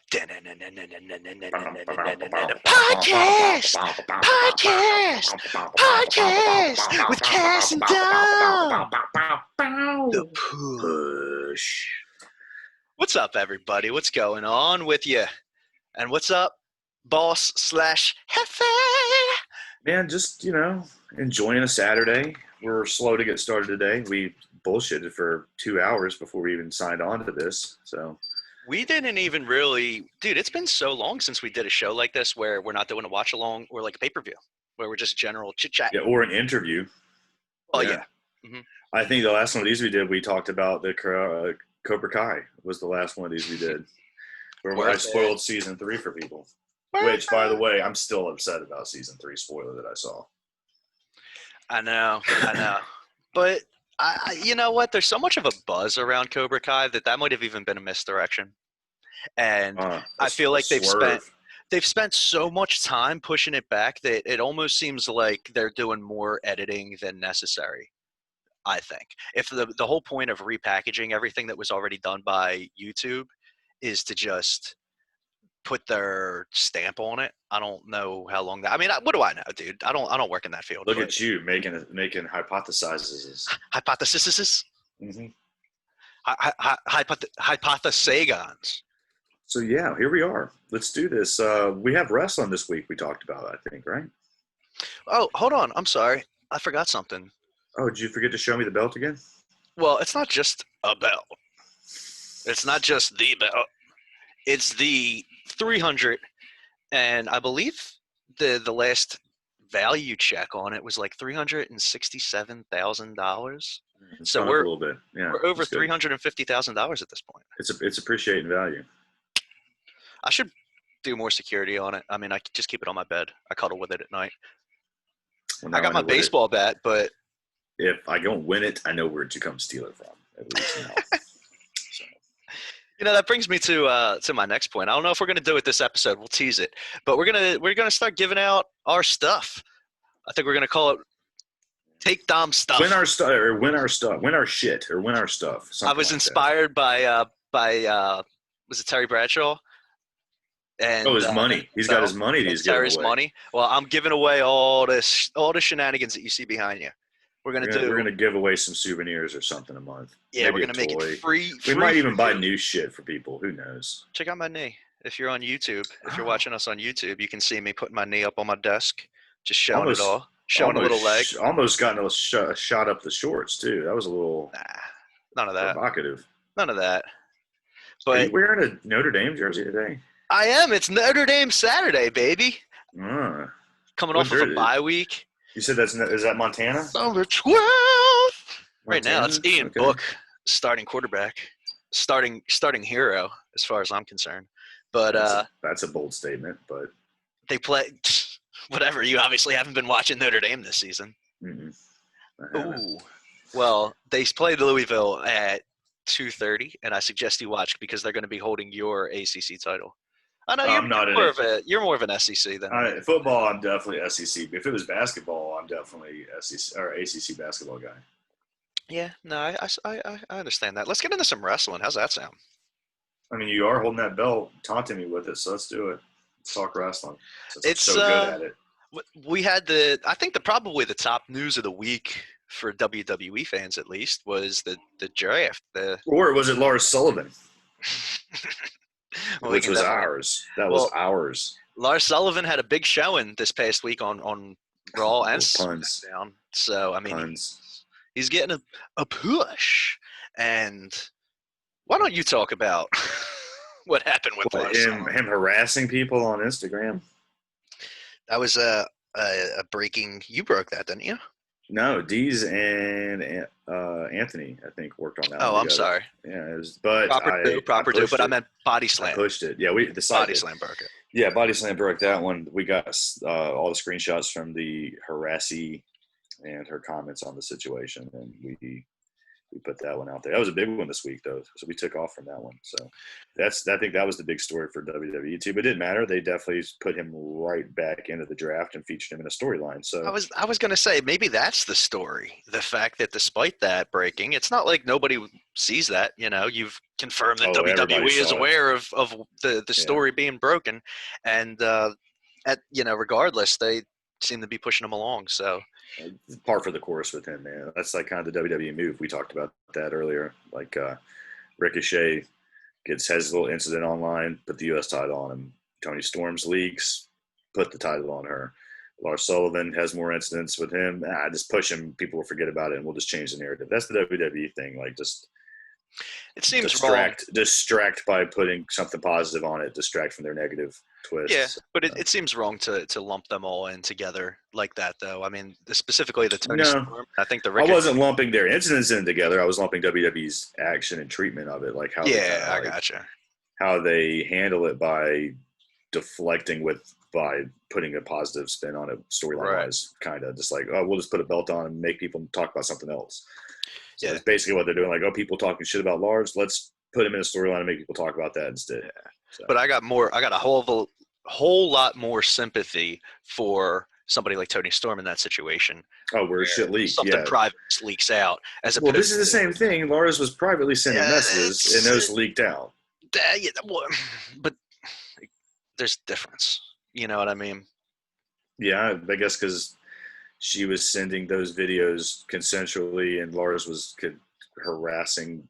Podcast! Podcast! Podcast! With Cass and Dom! The push. What's up, everybody? What's going on with you? And what's up, boss slash Hefe? Man, just, enjoying a Saturday. We're slow to get started today. We bullshitted for 2 hours before we even signed on to this, so... We didn't even really, dude, it's been so long since we did a show like this where we're not doing a watch along or like a pay-per-view, where we're just general chit-chat. Yeah, or an interview. Oh, yeah. Mm-hmm. I think the last one of these we did, we talked about the Cobra Kai was the last one of these we did. Where I spoiled season 3 for people. Which, by the way, I'm still upset about season 3 spoiler that I saw. I know. But... you know what? There's so much of a buzz around Cobra Kai that might have even been a misdirection, and I feel like they've spent so much time pushing it back that it almost seems like they're doing more editing than necessary. I think if the whole point of repackaging everything that was already done by YouTube is to just put their stamp on it, I don't know how long that. I mean, what do I know, dude? I don't work in that field. Look at you making hypothesizes. Hypotheses. Mm-hmm. Hypothesagons. So yeah, here we are. Let's do this. We have wrestling this week. We talked about, I think, right? Oh, hold on. I'm sorry. I forgot something. Oh, did you forget to show me the belt again? Well, it's not just a belt. It's not just the belt. It's the 300, and I believe the last value check on it was like $367,000. So we're a little bit. Yeah, we're over $350,000 at this point. It's appreciating value. I should do more security on it. I mean, I could just keep it on my bed. I cuddle with it at night. Well, I got my baseball bat, but if I don't win it, I know where to come steal it from. At least now. That brings me to my next point. I don't know if we're going to do it this episode. We'll tease it, but we're gonna start giving out our stuff. I think we're gonna call it "Take Dom Stuff." Win our stuff, or win our stuff, win our shit, or win our stuff. I was inspired by was it Terry Bradshaw? And his money. He's got his money. He's giving away. Money. Well, I'm giving away all the shenanigans that you see behind you. We're gonna give away some souvenirs or something a month. Yeah, we're gonna make it free. We might even buy new shit for people. Who knows? Check out my knee. If you're on YouTube, if you're watching us on YouTube, you can see me putting my knee up on my desk, just showing it all, showing a little leg. Almost gotten a shot up the shorts too. That was a little none of that. Provocative. None of that. But are you wearing a Notre Dame jersey today? I am. It's Notre Dame Saturday, baby. Coming off of a bye week. You said is that Montana? Number 12. Right now, it's Ian Book, starting quarterback, starting hero as far as I'm concerned. But that's a bold statement. But they play whatever. You obviously haven't been watching Notre Dame this season. Ooh, well, they play Louisville at 2:30, and I suggest you watch because they're going to be holding your ACC title. I know you're more of an SEC than football. I'm definitely SEC. If it was basketball, I'm definitely SEC or ACC basketball guy. Yeah, no, I understand that. Let's get into some wrestling. How's that sound? I mean, you are holding that belt, taunting me with it, so let's do it. Let's talk wrestling. It's so good at it. We had probably the top news of the week for WWE fans at least was the draft. Or was it Lars Sullivan? Which was ours. That was ours. Lars Sullivan had a big showing this past week on Raw and SmackDown. So, I mean, he's getting a push. And why don't you talk about what happened with Lars Sullivan? Him harassing people on Instagram? That was a breaking – you broke that, didn't you? No, Deez and Anthony, I think, worked on that. Oh, I'm sorry. Yeah, it was, proper do. But I meant Body Slam. I pushed it. Yeah, the Body Slam broke it. Yeah, Body Slam broke that one. We got all the screenshots from the harassee and her comments on the situation, and we we put that one out there. That was a big one this week, though, so we took off from that one. So I think that was the big story for WWE too. But it didn't matter; they definitely put him right back into the draft and featured him in a storyline. So I was going to say maybe that's the story. The fact that despite that breaking, it's not like nobody sees that. You've confirmed that WWE is aware of the story being broken, and regardless, they seem to be pushing him along. So. Par for the course with him, man. That's like kind of the WWE move. We talked about that earlier. Like Ricochet has his little incident online, put the U.S. title on him. Toni Storm's leaks, put the title on her. Lars Sullivan has more incidents with him. Just push him. People will forget about it, and we'll just change the narrative. That's the WWE thing. Like, just it seems distract by putting something positive on it. Distract from their negative twist. Yeah, but it seems wrong to lump them all in together like that, though. I mean, specifically the Toni Storm. I think I wasn't lumping their incidents in together. I was lumping WWE's action and treatment of it, like how. Yeah, I gotcha. How they handle it by deflecting by putting a positive spin on it storyline-wise, kind of just like, oh, we'll just put a belt on and make people talk about something else. So that's basically what they're doing. Like, oh, people talking shit about Lars, let's put him in a storyline and make people talk about that instead. Yeah. So. But I got a whole lot more sympathy for somebody like Toni Storm in that situation. Oh, where shit leaks. Something private leaks out. Well, this is the same thing. Lars was privately sending messages, and those leaked out. But there's difference. You know what I mean? Yeah, I guess because she was sending those videos consensually, and Lars was harassing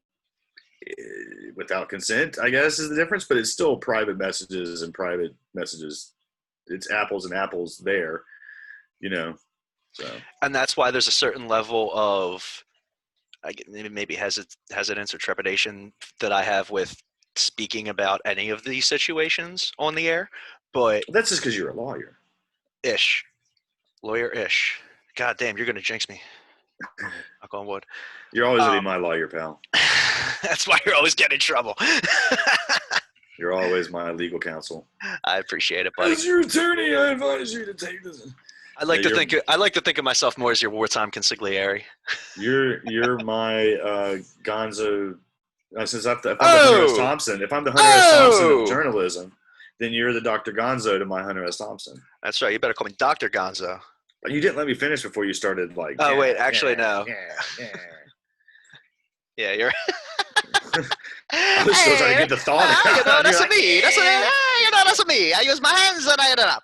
without consent, I guess, is the difference. But it's still private messages and private messages. It's apples and apples there, So. And that's why there's a certain level of maybe hesitance or trepidation that I have with speaking about any of these situations on the air. But that's just because you're a lawyer. Lawyer-ish. God damn, you're going to jinx me. Knock on wood. You're always going to be my lawyer, pal. That's why you're always getting in trouble. You're always my legal counsel. I appreciate it, buddy. As your attorney, I advise you to take this. I like to think of myself more as your wartime consigliere. You're my Gonzo. Since if I'm the Hunter S. Thompson, if I'm the Hunter S. Thompson of journalism, then you're the Dr. Gonzo to my Hunter S. Thompson. That's right. You better call me Dr. Gonzo. But you didn't let me finish before you started like. Oh wait, actually no. Yeah, you're. I was still trying to get the thought out. That's me. That's me. I use my hands and I hit it up.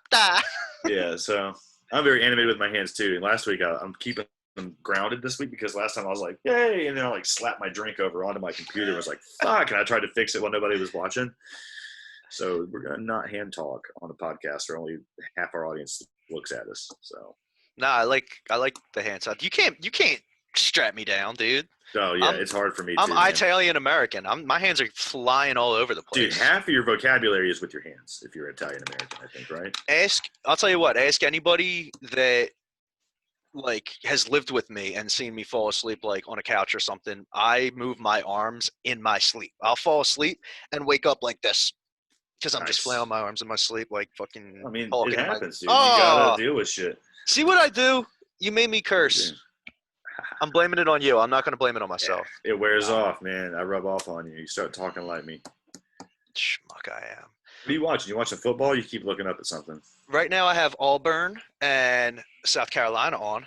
Yeah, so I'm very animated with my hands too. And last week I'm keeping them grounded this week because last time I was like, yay, and then I like slapped my drink over onto my computer and was like, fuck, and I tried to fix it when nobody was watching. So we're gonna not hand talk on a podcast where only half our audience looks at us. So I like the hand talk. You can't strap me down, dude. Oh yeah, it's hard for me. I'm Italian American. My hands are flying all over the place. Dude, half of your vocabulary is with your hands if you're Italian American, I think, right? I'll tell you what. Ask anybody that has lived with me and seen me fall asleep on a couch or something. I move my arms in my sleep. I'll fall asleep and wake up like this because I'm just flailing my arms in my sleep like fucking. I mean, it happens, dude. Oh, you gotta deal with shit. See what I do? You made me curse. Yeah. I'm blaming it on you. I'm not going to blame it on myself. Yeah, it wears off, man. I rub off on you. You start talking like me. Schmuck I am. What are you watching? You watching football? You keep looking up at something. Right now I have Auburn and South Carolina on.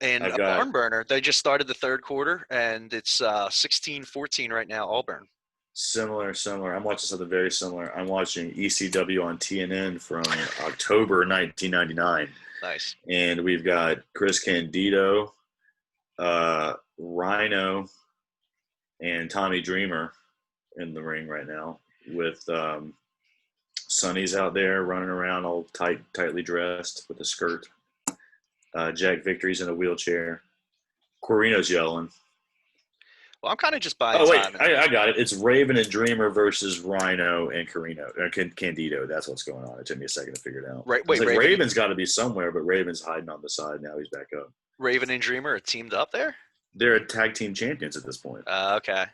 And a barn burner. They just started the third quarter, and it's 16-14 right now, Auburn. Similar. I'm watching something very similar. I'm watching ECW on TNN from October 1999. Nice. And we've got Chris Candido, Rhino, and Tommy Dreamer in the ring right now with Sonny's out there running around all tightly dressed with a skirt. Jack Victory's in a wheelchair. Corino's yelling. Well, I'm kind of just buying time. I got it. It's Raven and Dreamer versus Rhino and Corino. Candido. That's what's going on. It took me a second to figure it out. Right. Wait, Raven's got to be somewhere, but Raven's hiding on the side. Now he's back up. Raven and Dreamer are teamed up there? They're tag team champions at this point. Okay.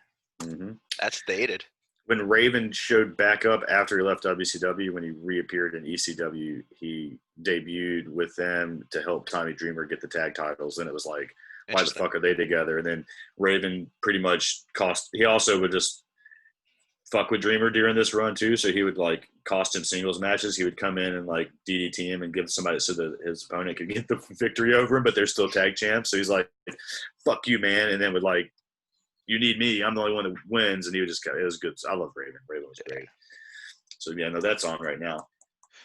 Mm-hmm. That's dated. When Raven showed back up after he left WCW, when he reappeared in ECW, he debuted with them to help Tommy Dreamer get the tag titles. And it was like why the fuck are they together? And then Raven pretty much he also would just fuck with Dreamer during this run too. So he would like cost him singles matches. He would come in and like DDT him and give somebody so that his opponent could get the victory over him, but they're still tag champs. So he's like, fuck you, man. And then would like, you need me. I'm the only one that wins. And he would just, it was good. I love Raven. Raven was great. So yeah, no, that's on right now.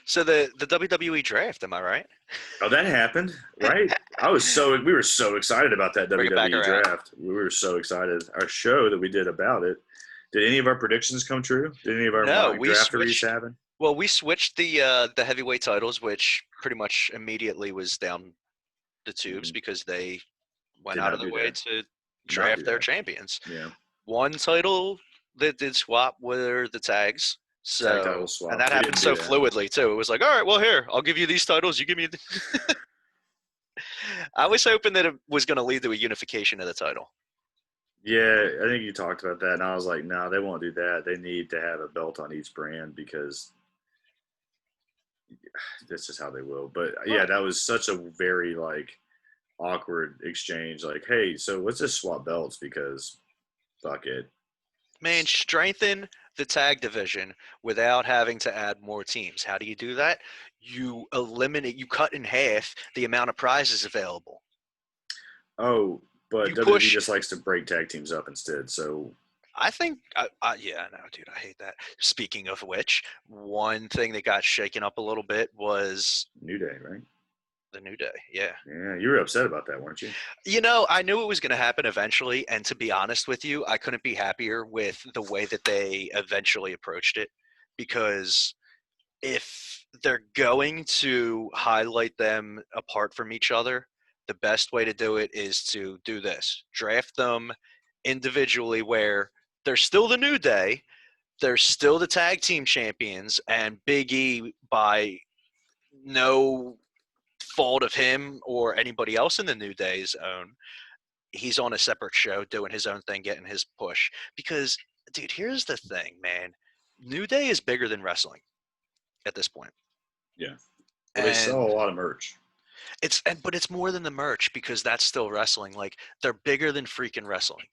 So the WWE draft, am I right? Oh, that happened, right? we were so excited about that WWE draft. We were so excited. Our show that we did about it. Did any of our predictions come true? Did any of our drafteries happen? Well, we switched the heavyweight titles, which pretty much immediately was down the tubes because they went out of the way to draft their champions. Yeah. One title that did swap were the tags. So, tag title swap. And that happened so fluidly too. It was like, all right, well, here, I'll give you these titles. You give me. I was hoping that it was going to lead to a unification of the title. Yeah, I think you talked about that, and I was like, no, they won't do that. They need to have a belt on each brand because that's just how they will. But yeah, that was such a very like awkward exchange. Like, hey, so let's just swap belts because fuck it. Man, strengthen the tag division without having to add more teams. How do you do that? You cut in half the amount of prizes available. Oh, but WWE just likes to break tag teams up instead. So I think, yeah, no, dude, I hate that. Speaking of which, one thing that got shaken up a little bit was New Day, right? The New Day, yeah. Yeah, you were upset about that, weren't you? You know, I knew it was going to happen eventually, and to be honest with you, I couldn't be happier with the way that they eventually approached it, because if they're going to highlight them apart from each other, the best way to do it is to do this. Draft them individually where they're still the New Day, they're still the tag team champions, and Big E, by no fault of him or anybody else in the New Day's own, he's on a separate show doing his own thing, getting his push. Because, dude, here's the thing, man. New Day is bigger than wrestling at this point. Yeah. Well, they sell a lot of merch. But it's more than the merch, because that's still wrestling. Like, they're bigger than freaking wrestling.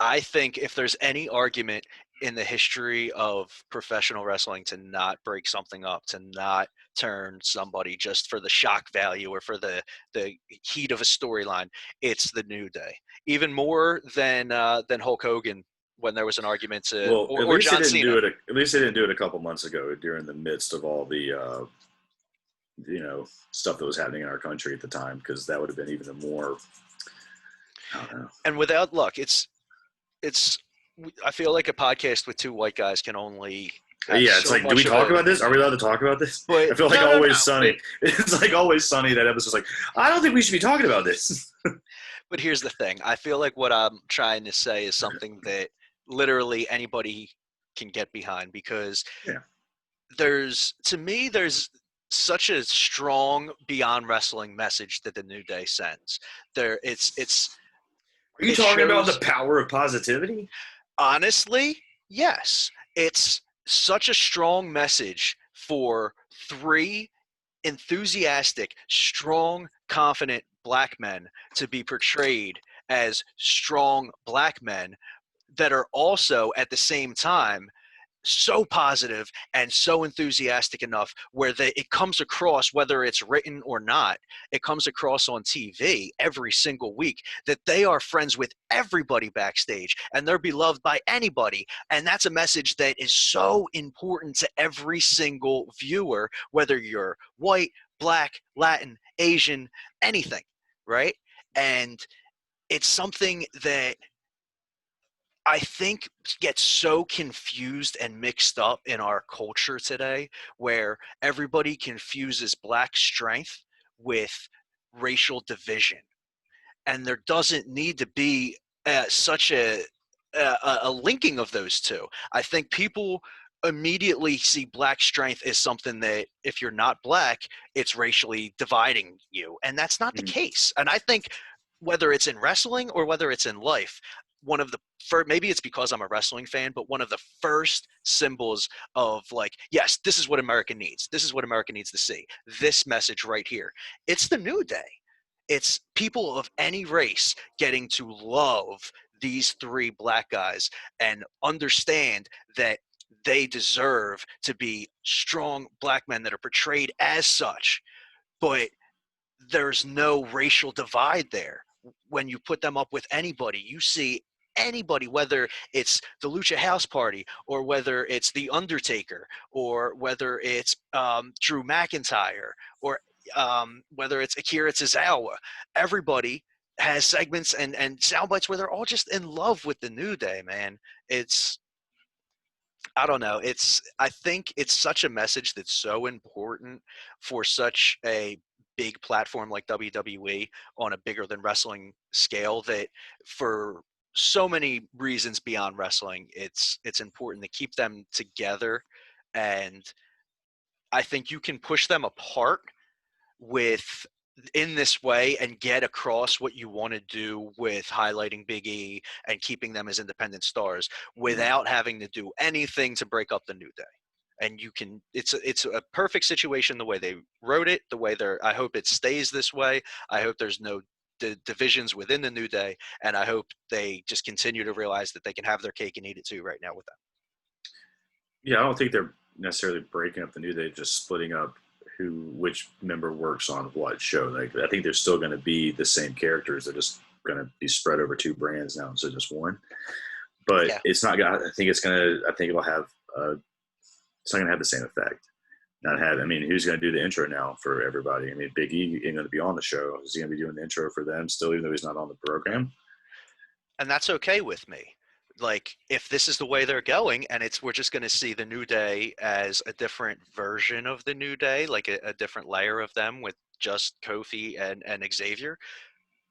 I think if there's any argument in the history of professional wrestling to not break something up, to not turn somebody just for the shock value or for the heat of a storyline, it's the New Day. Even more than Hulk Hogan, when there was an argument or John Cena. At least they didn't do it a couple months ago during the midst of all the stuff that was happening in our country at the time, because that would have been even more. I don't know. And without luck, I feel like a podcast with two white guys can only. It's like, do we talk about this? Are we allowed to talk about this? But, I feel like Always Sunny. It's like Always Sunny. That episode's like, I don't think we should be talking about this. But here's the thing. I feel like what I'm trying to say is something that literally anybody can get behind, because there's such a strong beyond wrestling message that the New Day sends. Are you talking about the power of positivity? Honestly, yes. It's such a strong message for three enthusiastic, strong, confident black men to be portrayed as strong black men that are also at the same time so positive and so enthusiastic enough where it comes across, whether it's written or not, it comes across on TV every single week that they are friends with everybody backstage and they're beloved by anybody. And that's a message that is so important to every single viewer, whether you're white, black, Latin, Asian, anything, right? And it's something that I think gets so confused and mixed up in our culture today, where everybody confuses black strength with racial division. And there doesn't need to be such a linking of those two. I think people immediately see black strength as something that if you're not black, it's racially dividing you. And that's not the case. And I think whether it's in wrestling or whether it's in life, one of the first, maybe it's because I'm a wrestling fan, but one of the first symbols of like, yes, this is what America needs. This is what America needs to see. This message right here. It's the New Day. it's people of any race getting to love these three black guys and understand that they deserve to be strong black men that are portrayed as such, but there's no racial divide there. When you put them up with anybody, you see anybody, whether it's the Lucha House Party or whether it's The Undertaker or whether it's Drew McIntyre or whether it's Akira Tozawa, everybody has segments and sound bites where they're all just in love with the New Day, man. I don't know. I think it's such a message that's so important for such a big platform like WWE on a bigger than wrestling scale that for so many reasons beyond wrestling, it's important to keep them together. And I think you can push them apart in this way and get across what you want to do with highlighting Big E and keeping them as independent stars without having to do anything to break up the New Day. And it's a perfect situation the way they wrote it, the way I hope it stays this way. I hope there's no divisions within the New Day, and I hope they just continue to realize that they can have their cake and eat it too right now with them. Yeah, I don't think they're necessarily breaking up the New Day, just splitting up which member works on what show. Like, I think they're still going to be the same characters. They're just going to be spread over two brands now instead of just one. But it's not going to, I think it'll have, it's not going to have the same effect. Who's going to do the intro now for everybody? I mean, Big E ain't going to be on the show. Is he going to be doing the intro for them still, even though he's not on the program? And that's okay with me. Like, if this is the way they're going and we're just going to see the New Day as a different version of the New Day, like a different layer of them with just Kofi and Xavier,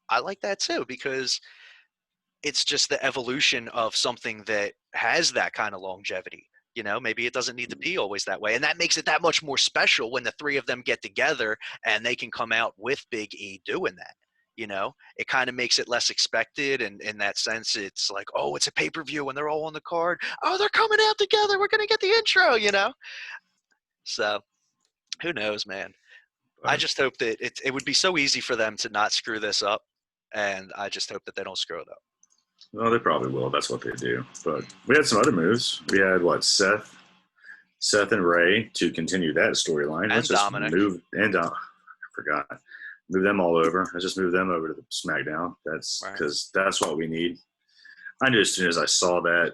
I like that too, because it's just the evolution of something that has that kind of longevity. You know, maybe it doesn't need to be always that way. And that makes it that much more special when the three of them get together and they can come out with Big E doing that. You know, it kind of makes it less expected. And in that sense, it's like, oh, it's a pay-per-view and they're all on the card. Oh, they're coming out together. We're going to get the intro, you know? So who knows, man? I just hope that it would be so easy for them to not screw this up. And I just hope that they don't screw it up. Well, they probably will. That's what they do. But we had some other moves. We had Seth and Ray to continue that storyline. And Dominic. I forgot. Move them all over. Let's just move them over to the SmackDown. That's because that's what we need. I knew as soon as I saw that,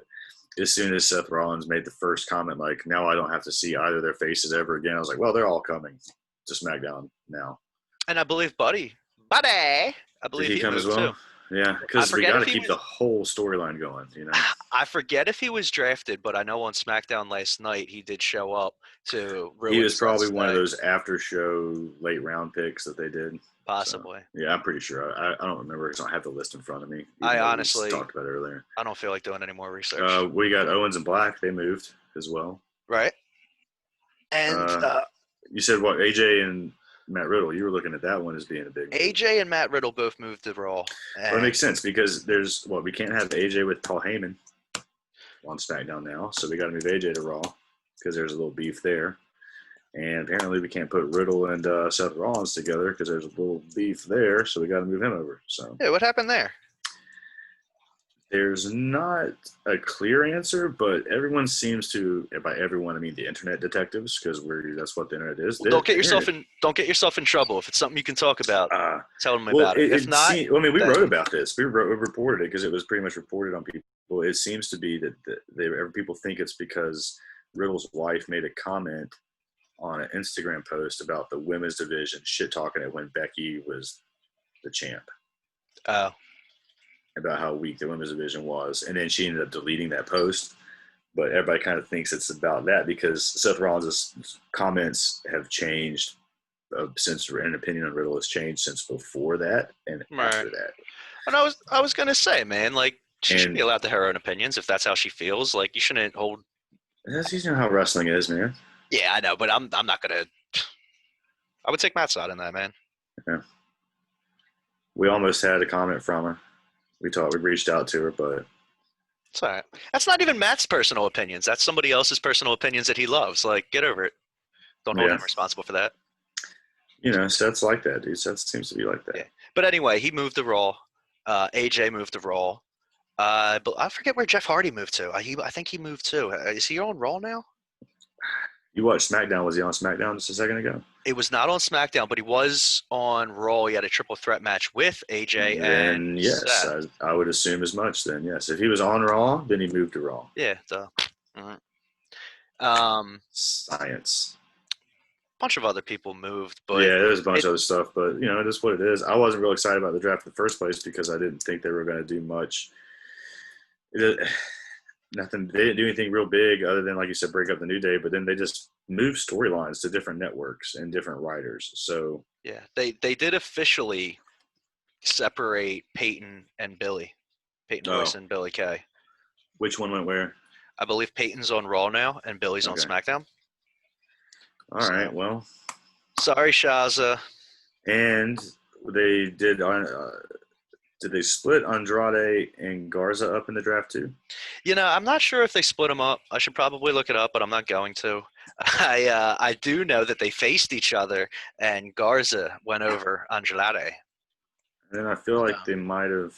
as soon as Seth Rollins made the first comment, like, now I don't have to see either of their faces ever again. I was like, well, they're all coming to SmackDown now. And I believe Buddy, I believe he come as well. Too. Yeah, because we got to keep the whole storyline going, you know. I forget if he was drafted, but I know on SmackDown last night he did show up to ruin. He was probably one of those after-show late round picks that they did. Possibly. So, yeah, I'm pretty sure. I don't remember because I don't have the list in front of me. I honestly talked about it earlier. I don't feel like doing any more research. We got Owens and Black. They moved as well. Right. And you said what? AJ and Matt Riddle, you were looking at that one as being a big move. AJ and Matt Riddle both moved to Raw. Well, it makes sense because we can't have AJ with Paul Heyman on SmackDown now, so we got to move AJ to Raw because there's a little beef there. And apparently we can't put Riddle and Seth Rollins together because there's a little beef there, so we got to move him over. So yeah, what happened there? There's not a clear answer, but everyone seems to, by everyone I mean the internet detectives, because that's what the internet is. Well, don't get yourself in trouble. If it's something you can talk about, tell them about it. If not, we wrote about this. We reported it because it was pretty much reported on people. It seems to be that people think it's because Riddle's wife made a comment on an Instagram post about the women's division shit talking it when Becky was the champ. Oh. About how weak the women's division was. And then she ended up deleting that post. But everybody kind of thinks it's about that because Seth Rollins' comments have changed since an opinion on Riddle has changed since before that and after that. And I was going to say, man, like, she should be allowed to have her own opinions if that's how she feels. Like, you shouldn't hold. That's usually how wrestling is, man. Yeah, I know, but I'm not going to. I would take Matt's side on that, man. Yeah. We almost had a comment from her. We reached out to her, but it's all right. That's not even Matt's personal opinions. That's somebody else's personal opinions that he loves. Like, get over it. Don't hold him responsible for that. You know, Seth's like that, dude. Seth seems to be like that. Yeah. But anyway, he moved to Raw. AJ moved to Raw. But I forget where Jeff Hardy moved to. I think he moved too. Is he on Raw now? You watched SmackDown. Was he on SmackDown just a second ago? It was not on SmackDown, but he was on Raw. He had a triple threat match with AJ and yes, Seth. I would assume as much then, yes. If he was on Raw, then he moved to Raw. Yeah. Science. A bunch of other people moved, but yeah, there's a bunch of other stuff, but it is what it is. I wasn't real excited about the draft in the first place because I didn't think they were going to do much. Nothing. They didn't do anything real big other than, like you said, break up the New Day. But then they just moved storylines to different networks and different writers. So yeah, they did officially separate Peyton and Billy, Peyton Royce and Billy Kay. Which one went where? I believe Peyton's on Raw now and Billy's on SmackDown. All right, well. Sorry, Shaza. And they did they split Andrade and Garza up in the draft too? I'm not sure if they split them up. I should probably look it up, but I'm not going to. I do know that they faced each other, and Garza went over Andrade. And I feel like they might have.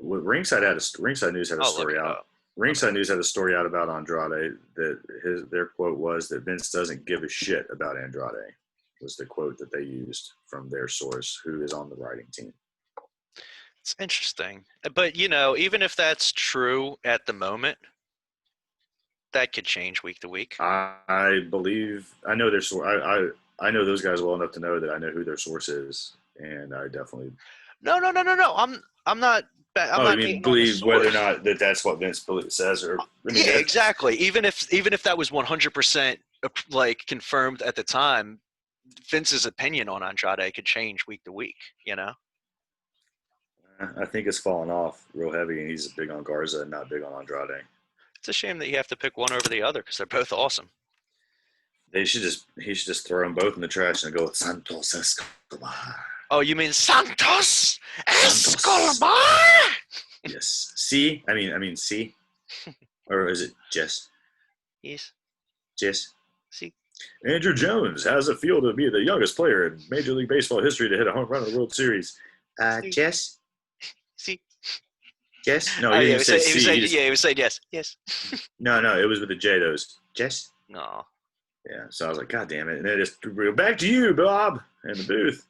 Ringside News had a story out. Ringside News had a story out about Andrade that their quote was that Vince doesn't give a shit about Andrade. Was the quote that they used from their source, who is on the writing team. It's interesting. But, even if that's true at the moment, that could change week to week. I know their source. I know those guys well enough to know that I know who their source is, and I definitely. No. I'm not. I mean, believe whether or not that's what Vince says, or yeah, exactly. Even if that was 100% confirmed at the time, Vince's opinion on Andrade could change week to week. I think it's fallen off real heavy, and he's big on Garza and not big on Andrade. It's a shame that you have to pick one over the other because they're both awesome. He should just throw them both in the trash and go with Santos Escobar. Oh, you mean Santos Escobar? Yes. C? I mean C? Or is it Jess? Yes. Jess? C. Andrew Jones has a feel to be the youngest player in Major League Baseball history to hit a home run in the World Series. Jess? C. Jess? No, he didn't say C. He was saying yes. Yes. No, it was with a J, those. Jess? No. Yeah, so I was like, God damn it. And then just back to you, Bob, in the booth.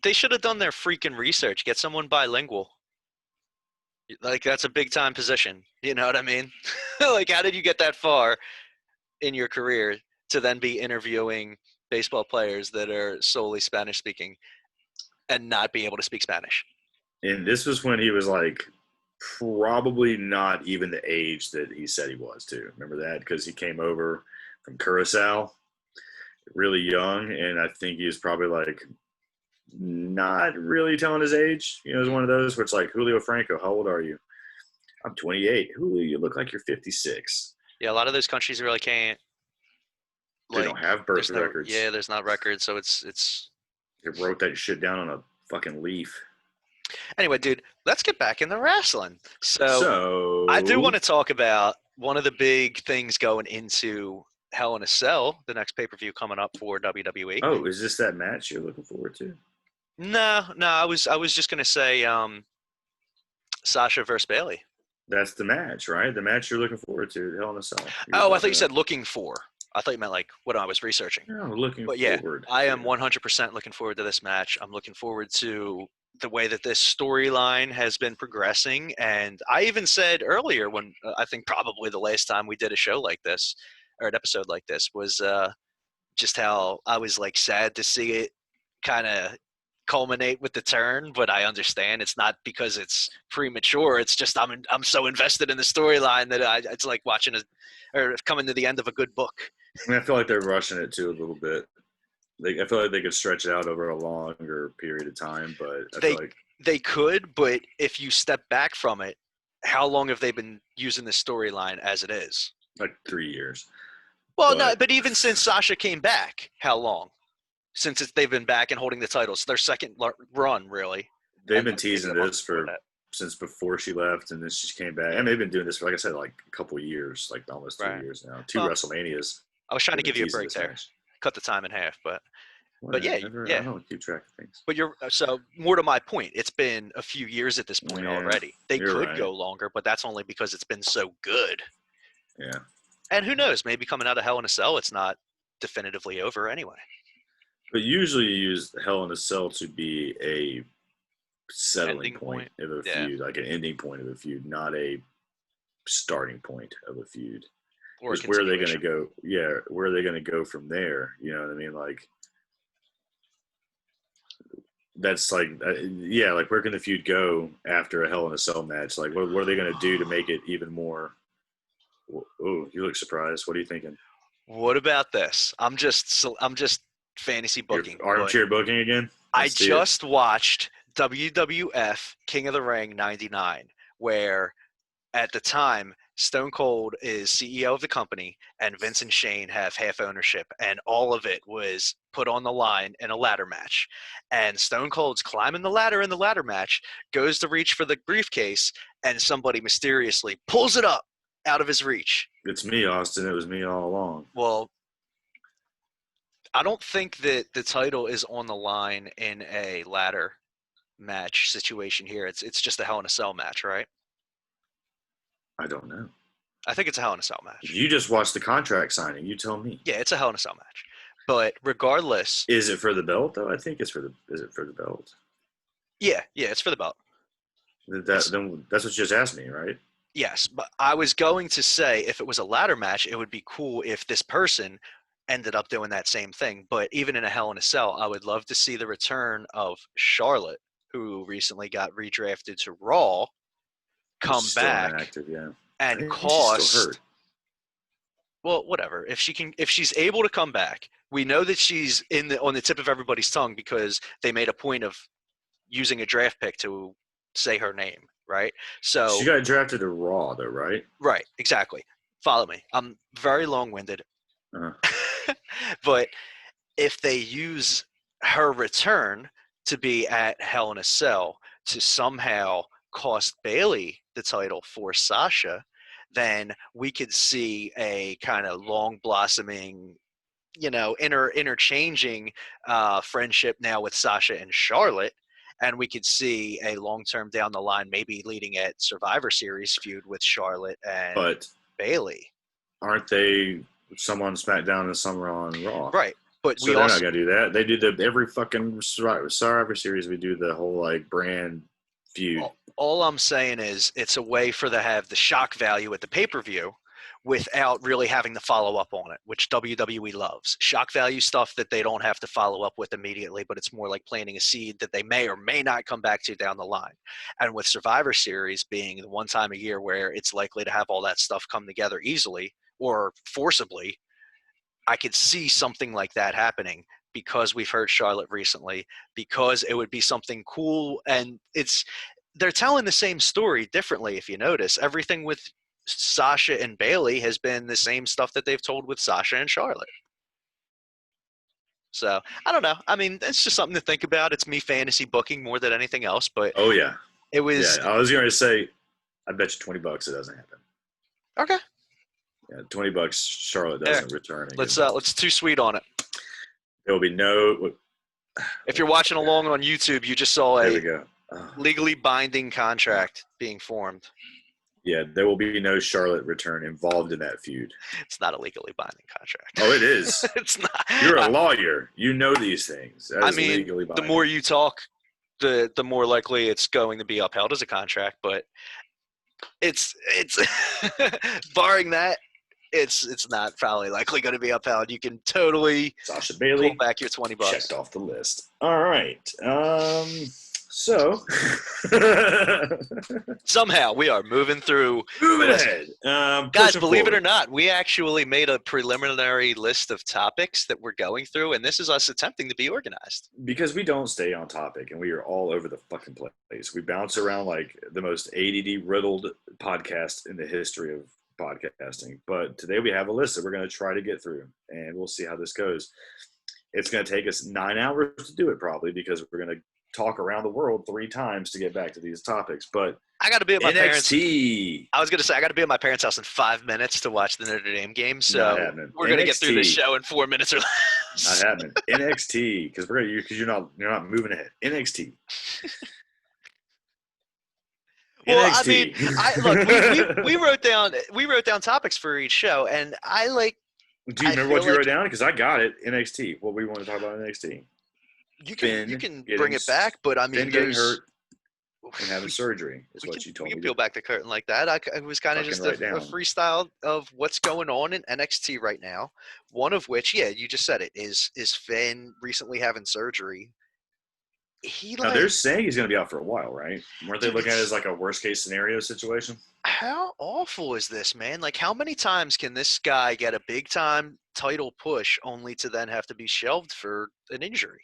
They should have done their freaking research. Get someone bilingual. That's a big time position. You know what I mean? How did you get that far in your career to then be interviewing baseball players that are solely Spanish speaking and not be able to speak Spanish? And this was when he was probably not even the age that he said he was too. Remember that? Because he came over from Curacao really young, and I think he was probably not really telling his age. It was one of those where it's like, Julio Franco, how old are you? I'm 28. Julio, you look like you're 56. Yeah, a lot of those countries really can't. They don't have birth records. Yeah, there's not records, so it's. They wrote that shit down on a fucking leaf. Anyway, dude, let's get back into wrestling. So I do want to talk about one of the big things going into Hell in a Cell, the next pay-per-view coming up for WWE. Oh, is this that match you're looking forward to? No, I was just gonna say Sasha versus Bayley. That's the match, right? The match you're looking forward to, Hell in a Cell. I thought you said looking for. I thought you meant what I was researching. No, looking forward. Yeah, I am 100% looking forward to this match. I'm looking forward to the way that this storyline has been progressing. And I even said earlier when I think probably the last time we did a show like this or an episode like this was just how I was sad to see it kind of culminate with the turn, but I understand it's not because it's premature. It's just I'm so invested in the storyline that it's like watching or coming to the end of a good book. I feel like they're rushing it too a little bit. I feel like they could stretch it out over a longer period of time, but they could. But if you step back from it, how long have they been using the storyline as it is? 3 years. Well, no, but even since Sasha came back, how long? Since they've been back and holding the titles, their second run, really. They've been teasing this since before she left, and then she came back. And they've been doing this for, like I said, a couple of years, almost 3 years now. 2 WrestleManias. I was trying to give you a break there. Cut the time in half, but But yeah. I don't keep track of things. But so more to my point. It's been a few years at this point already. They could go longer, but that's only because it's been so good. Yeah. And who knows? Maybe coming out of Hell in a Cell, it's not definitively over anyway. But usually you use Hell in a Cell to be a settling point of a feud, like an ending point of a feud, not a starting point of a feud. Or where are they going to go? Yeah, where are they going to go from there? You know what I mean? Like, that's like, like where can the feud go after a Hell in a Cell match? Like, what are they going to do to make it even more? Oh, you look surprised. What are you thinking? What about this? I'm just fantasy booking. You're armchair booking again? I just watched WWF King of the Ring 99, where at the time Stone Cold is CEO of the company and Vince and Shane have half ownership, and all of it was put on the line in a ladder match. And Stone Cold's climbing the ladder in the ladder match, goes to reach for the briefcase, and somebody mysteriously pulls it up out of his reach. It's me, Austin. It was me all along. Well, I don't think that the title is on the line in a ladder match situation here. It's just a Hell in a Cell match, right? I don't know. I think it's a Hell in a Cell match. You just watched the contract signing. You tell me. Yeah, it's a Hell in a Cell match. But regardless, is it for the belt though? I think it's for the. Is it for the belt? Yeah, it's for the belt. Then that's what you just asked me, right? Yes, but I was going to say if it was a ladder match, it would be cool if this person ended up doing that same thing. But even in a Hell in a Cell, I would love to see the return of Charlotte, who recently got redrafted to Raw, come back inactive, and cost. Well, whatever. If she's able to come back, we know that she's on the tip of everybody's tongue because they made a point of using a draft pick to say her name, right? So she got drafted to Raw, though, right? Right, exactly. Follow me. I'm very long-winded. Uh-huh. But if they use her return to be at Hell in a Cell to somehow cost Bayley the title for Sasha, then we could see a kind of long blossoming, interchanging friendship now with Sasha and Charlotte. And we could see a long-term down the line, maybe leading at Survivor Series feud with Charlotte and Bayley. Aren't they some on SmackDown and some are on Raw? Right. But so they're not going to do that. They do every fucking Survivor Series, we do the whole, brand feud. All I'm saying is it's a way for them to have the shock value at the pay-per-view without really having to follow up on it, which WWE loves. Shock value stuff that they don't have to follow up with immediately, but it's more like planting a seed that they may or may not come back to down the line. And with Survivor Series being the one time a year where it's likely to have all that stuff come together easily or forcibly, I could see something like that happening because we've heard Charlotte recently, because it would be something cool. And they're telling the same story differently. If you notice, everything with Sasha and Bayley has been the same stuff that they've told with Sasha and Charlotte. So I don't know. I mean, it's just something to think about. It's me fantasy booking more than anything else, but it was. Yeah, I was going to say, I bet you $20 it doesn't happen. Okay. Yeah, $20 Charlotte doesn't return. Let's too sweet on it. There will be no. If you're watching along on YouTube, you just saw a legally binding contract being formed. Yeah, there will be no Charlotte return involved in that feud. It's not a legally binding contract. Oh, it is. It's not. You're a lawyer. You know these things. I mean, the more you talk, the more likely it's going to be upheld as a contract. But it's barring that, it's not probably likely going to be upheld. You can totally Sasha Bayley pull back your $20. Checked off the list. All right. So somehow we are moving through. Moving ahead. Guys, believe it or not, we actually made a preliminary list of topics that we're going through, and this is us attempting to be organized. Because we don't stay on topic, and we are all over the fucking place. We bounce around like the most ADD-riddled podcast in the history of podcasting. But today we have a list that we're going to try to get through, and we'll see how this goes. It's going to take us 9 hours to do it probably, because we're going to talk around the world 3 times to get back to these topics. But I got to be at my parents' I was going to say I got to be at my parents' house in 5 minutes to watch the Notre Dame game. So we're going to get through this show in 4 minutes or less. Not happening. NXT, because you're not moving ahead. NXT. Well, NXT. I look. We wrote down topics for each show, and I like. Do you remember what you wrote down? Because I got it. NXT. What we want to talk about NXT. You can bring it back, but I mean, Finn getting hurt and having surgery is what you told me. We can peel back the curtain like that. It was kind of just a freestyle of what's going on in NXT right now. One of which, yeah, you just said it, is Finn recently having surgery. Now they're saying he's going to be out for a while, right? Weren't they looking at it as like a worst case scenario situation? How awful is this, man? Like, how many times can this guy get a big time title push only to then have to be shelved for an injury?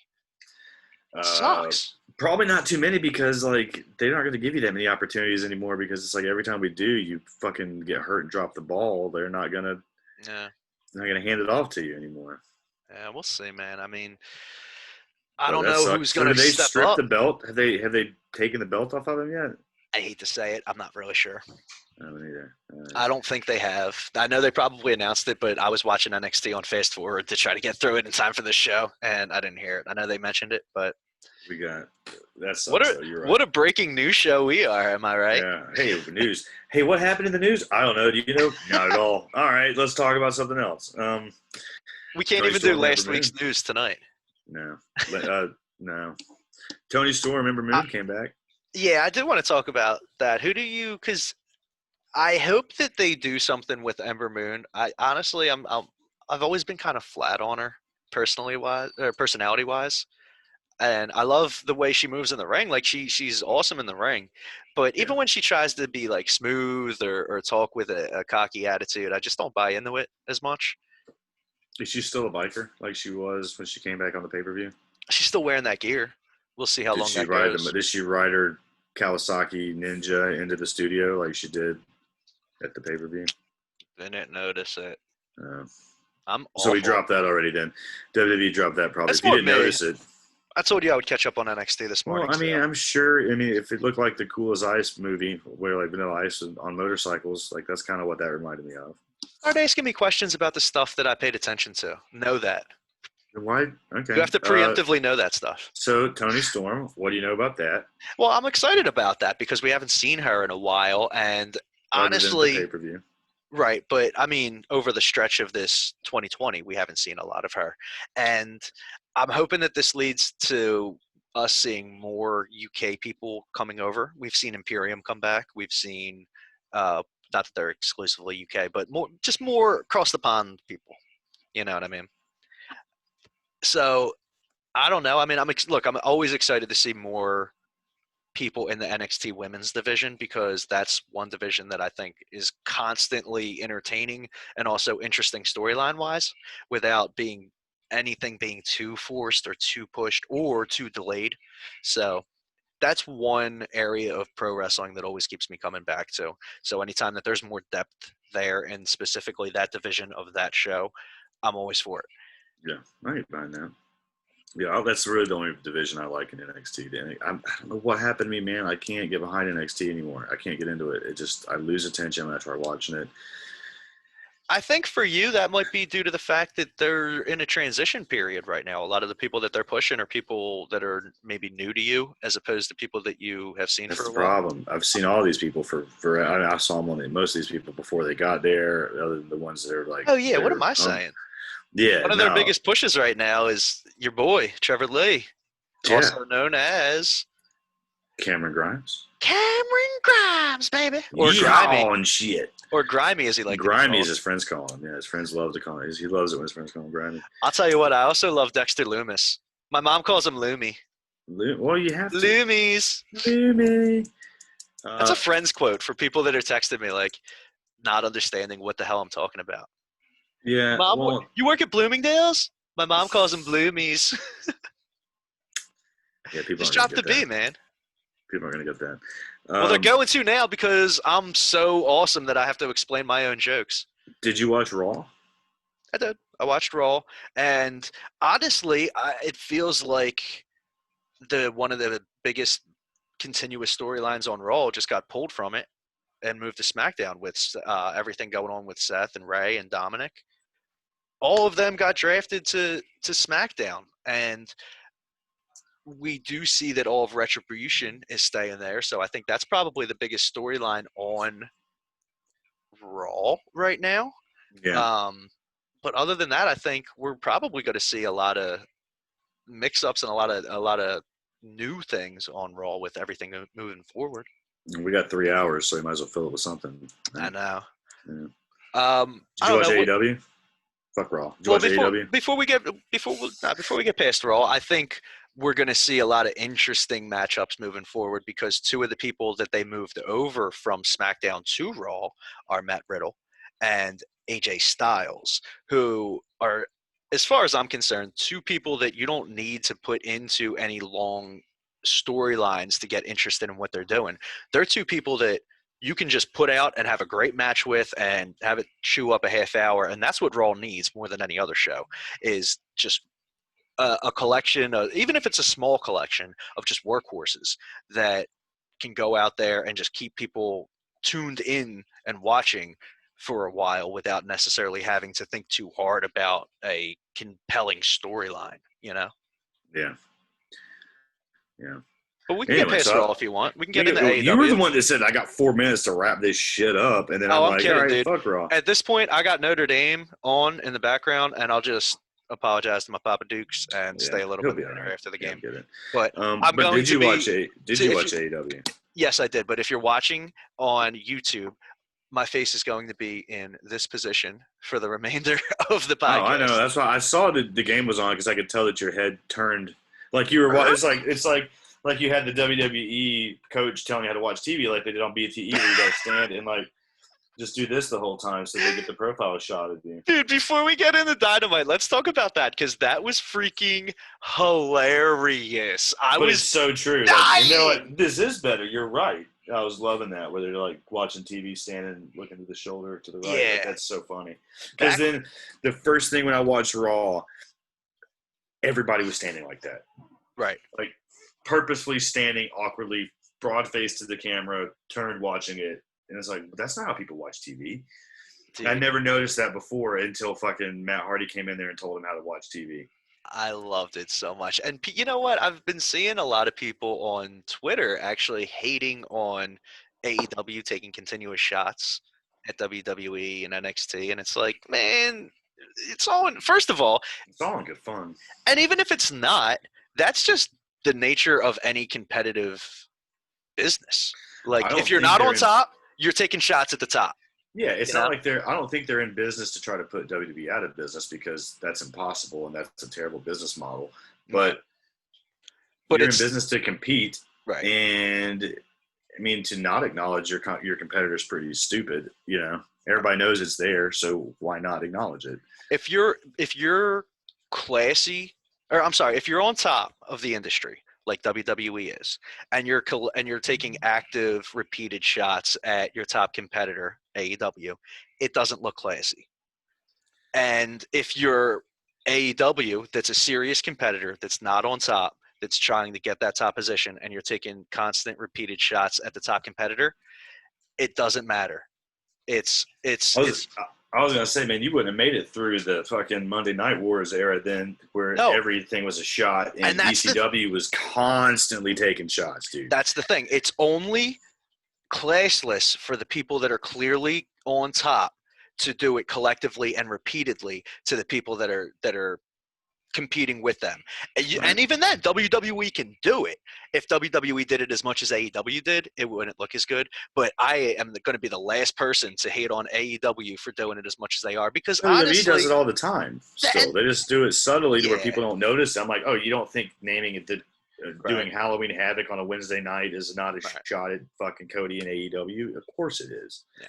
Sucks. Probably not too many, because like they're not going to give you that many opportunities anymore, because it's like every time we do, you fucking get hurt and drop the ball. They're not going to hand it off to you anymore. Yeah, we'll see, man. I mean, I don't know who's going to step strip up. The belt? Have they taken the belt off of him yet? I hate to say it. I'm not really sure. I don't either. I don't think they have. I know they probably announced it, but I was watching NXT on fast forward to try to get through it in time for this show, and I didn't hear it. I know they mentioned it, but we got that's you're right. What a breaking news show we are. Am I right? Yeah. Hey, news. Hey, what happened in the news? I don't know. Do you know? Not at all. All right, let's talk about something else. We can't even do last week's news tonight. No. No. Tony Storm, Ember Moon came back. Yeah, I did want to talk about that. Because I hope that they do something with Ember Moon. I've always been kind of flat on her personality wise, and I love the way she moves in the ring. Like she's awesome in the ring, but even when she tries to be like smooth or talk with a cocky attitude, I just don't buy into it as much. Is she still a biker like she was when she came back on the pay-per-view? She's still wearing that gear. We'll see how long that goes. Did she ride her Kawasaki Ninja into the studio like she did at the pay-per-view? Didn't notice it. So we dropped that already then. WWE dropped that probably. If you didn't notice it. I told you I would catch up on NXT this morning. Well, I mean, I'm sure. I mean, if it looked like the Cool as Ice movie where like Vanilla Ice on motorcycles, like that's kind of what that reminded me of. Start asking me questions about the stuff that I paid attention to. Know that. Why? Okay. You have to preemptively know that stuff. So, Tony Storm, what do you know about that? Well, I'm excited about that because we haven't seen her in a while, and honestly, pay-per-view. Right, but I mean, over the stretch of this 2020, we haven't seen a lot of her, and I'm hoping that this leads to us seeing more UK people coming over. We've seen Imperium come back. We've seen, not that they're exclusively UK, but more across the pond people. You know what I mean? So, I don't know. I mean, I'm always excited to see more people in the NXT women's division because that's one division that I think is constantly entertaining and also interesting storyline-wise without anything being too forced or too pushed or too delayed. So that's one area of pro wrestling that always keeps me coming back to. So anytime that there's more depth there and specifically that division of that show, I'm always for it. Yeah, I ain't buying that. Yeah, that's really the only division I like in NXT. I don't know what happened to me, man. I can't get behind NXT anymore. I can't get into it. I lose attention when I try watching it. I think for you, that might be due to the fact that they're in a transition period right now. A lot of the people that they're pushing are people that are maybe new to you as opposed to people that you have seen for a while. That's the problem. I've seen all these people I saw most of these people before they got there, other than the ones that are like. Oh, yeah. What am I saying? Yeah. One of their biggest pushes right now is your boy, Trevor Lee, also known as Cameron Grimes. Cameron Grimes, baby. Or Grimy. And shit. Or Grimy, as he likes to call him. Grimy, as his friends call him. Yeah, his friends love to call him. He loves it when his friends call him Grimy. I'll tell you what, I also love Dexter Loomis. My mom calls him Loomy. Well, you have to. Loomies. Loomy. That's a friend's quote for people that are texting me, like, not understanding what the hell I'm talking about. Yeah. Mom, you work at Bloomingdale's? My mom calls them Bloomies. Yeah, people just drop the B, man. People are going to get that. Well, they're going to now because I'm so awesome that I have to explain my own jokes. Did you watch Raw? I did. I watched Raw, and honestly, it feels like one of the biggest continuous storylines on Raw just got pulled from it and moved to SmackDown with everything going on with Seth and Ray and Dominic. all of them got drafted to SmackDown, and we do see that all of Retribution is staying there. So I think that's probably the biggest storyline on Raw right now. Yeah. But other than that, I think we're probably going to see a lot of mix-ups and a lot of new things on Raw with everything moving forward. We got 3 hours, so you might as well fill it with something. I know. Yeah. Did you watch AEW? Fuck Raw. Did you watch AEW? Before we get past Raw, I think we're going to see a lot of interesting matchups moving forward because two of the people that they moved over from SmackDown to Raw are Matt Riddle and AJ Styles, who are, as far as I'm concerned, two people that you don't need to put into any long storylines to get interested in what they're doing. They're two people that you can just put out and have a great match with and have it chew up a half hour. And that's what Raw needs more than any other show, is just a collection of, even if it's a small collection of just workhorses that can go out there and just keep people tuned in and watching for a while without necessarily having to think too hard about a compelling storyline, you know? Yeah. But we can get past Raw if you want. We can get into AEW. You were the one that said, I got 4 minutes to wrap this shit up. And then I'm like, kidding, all right, dude. Fuck Raw. At this point, I got Notre Dame on in the background, and I'll just apologize to my Papa Dukes and stay a little bit later after the game. Get it. But did you watch AEW? Yes, I did. But if you're watching on YouTube, my face is going to be in this position for the remainder of the podcast. Oh, I know. That's why I saw the game was on because I could tell that your head turned like you were. It's like you had the WWE coach telling you how to watch TV, like they did on BTE, where you got to stand and like just do this the whole time so they get the profile shot of you. Dude, before we get into Dynamite, let's talk about that because that was freaking hilarious. It's so true. Like, you know what? This is better. You're right. I was loving that where they're like watching TV, standing, looking to the shoulder to the right. Yeah. Like, that's so funny. Because then the first thing when I watched Raw, everybody was standing like that. Right. Like purposefully standing awkwardly, broad face to the camera, turned watching it. And it's like, that's not how people watch TV. Dude. I never noticed that before until fucking Matt Hardy came in there and told him how to watch TV. I loved it so much. And you know what? I've been seeing a lot of people on Twitter actually hating on AEW taking continuous shots at WWE and NXT. And it's like, man, it's all in, first of all, it's all in good fun. And even if it's not, that's just the nature of any competitive business. Like, if you're not on top, you're taking shots at the top. Yeah, it's not like I don't think they're in business to try to put WWE out of business because that's impossible and that's a terrible business model. But you're in business to compete. Right. And, I mean, to not acknowledge your competitor is pretty stupid, you know. Everybody knows it's there, so why not acknowledge it? If you're classy, or I'm sorry, if you're on top of the industry, like WWE is, and you're taking active, repeated shots at your top competitor, AEW, it doesn't look classy. And if you're AEW, that's a serious competitor, that's not on top, that's trying to get that top position, and you're taking constant, repeated shots at the top competitor, it doesn't matter. I was going to say, man, you wouldn't have made it through the fucking Monday Night Wars era then where everything was a shot and ECW was constantly taking shots, dude. That's the thing. It's only classless for the people that are clearly on top to do it collectively and repeatedly to the people that are competing with them. And even then, WWE can do it. If WWE did it as much as AEW did, it wouldn't look as good. But I am going to be the last person to hate on AEW for doing it as much as they are because WWE does it all the time. Still, they just do it subtly to where people don't notice. I'm like, oh, you don't think naming it doing Halloween Havoc on a Wednesday night is not a shot at fucking Cody and AEW? Of course it is. Yeah.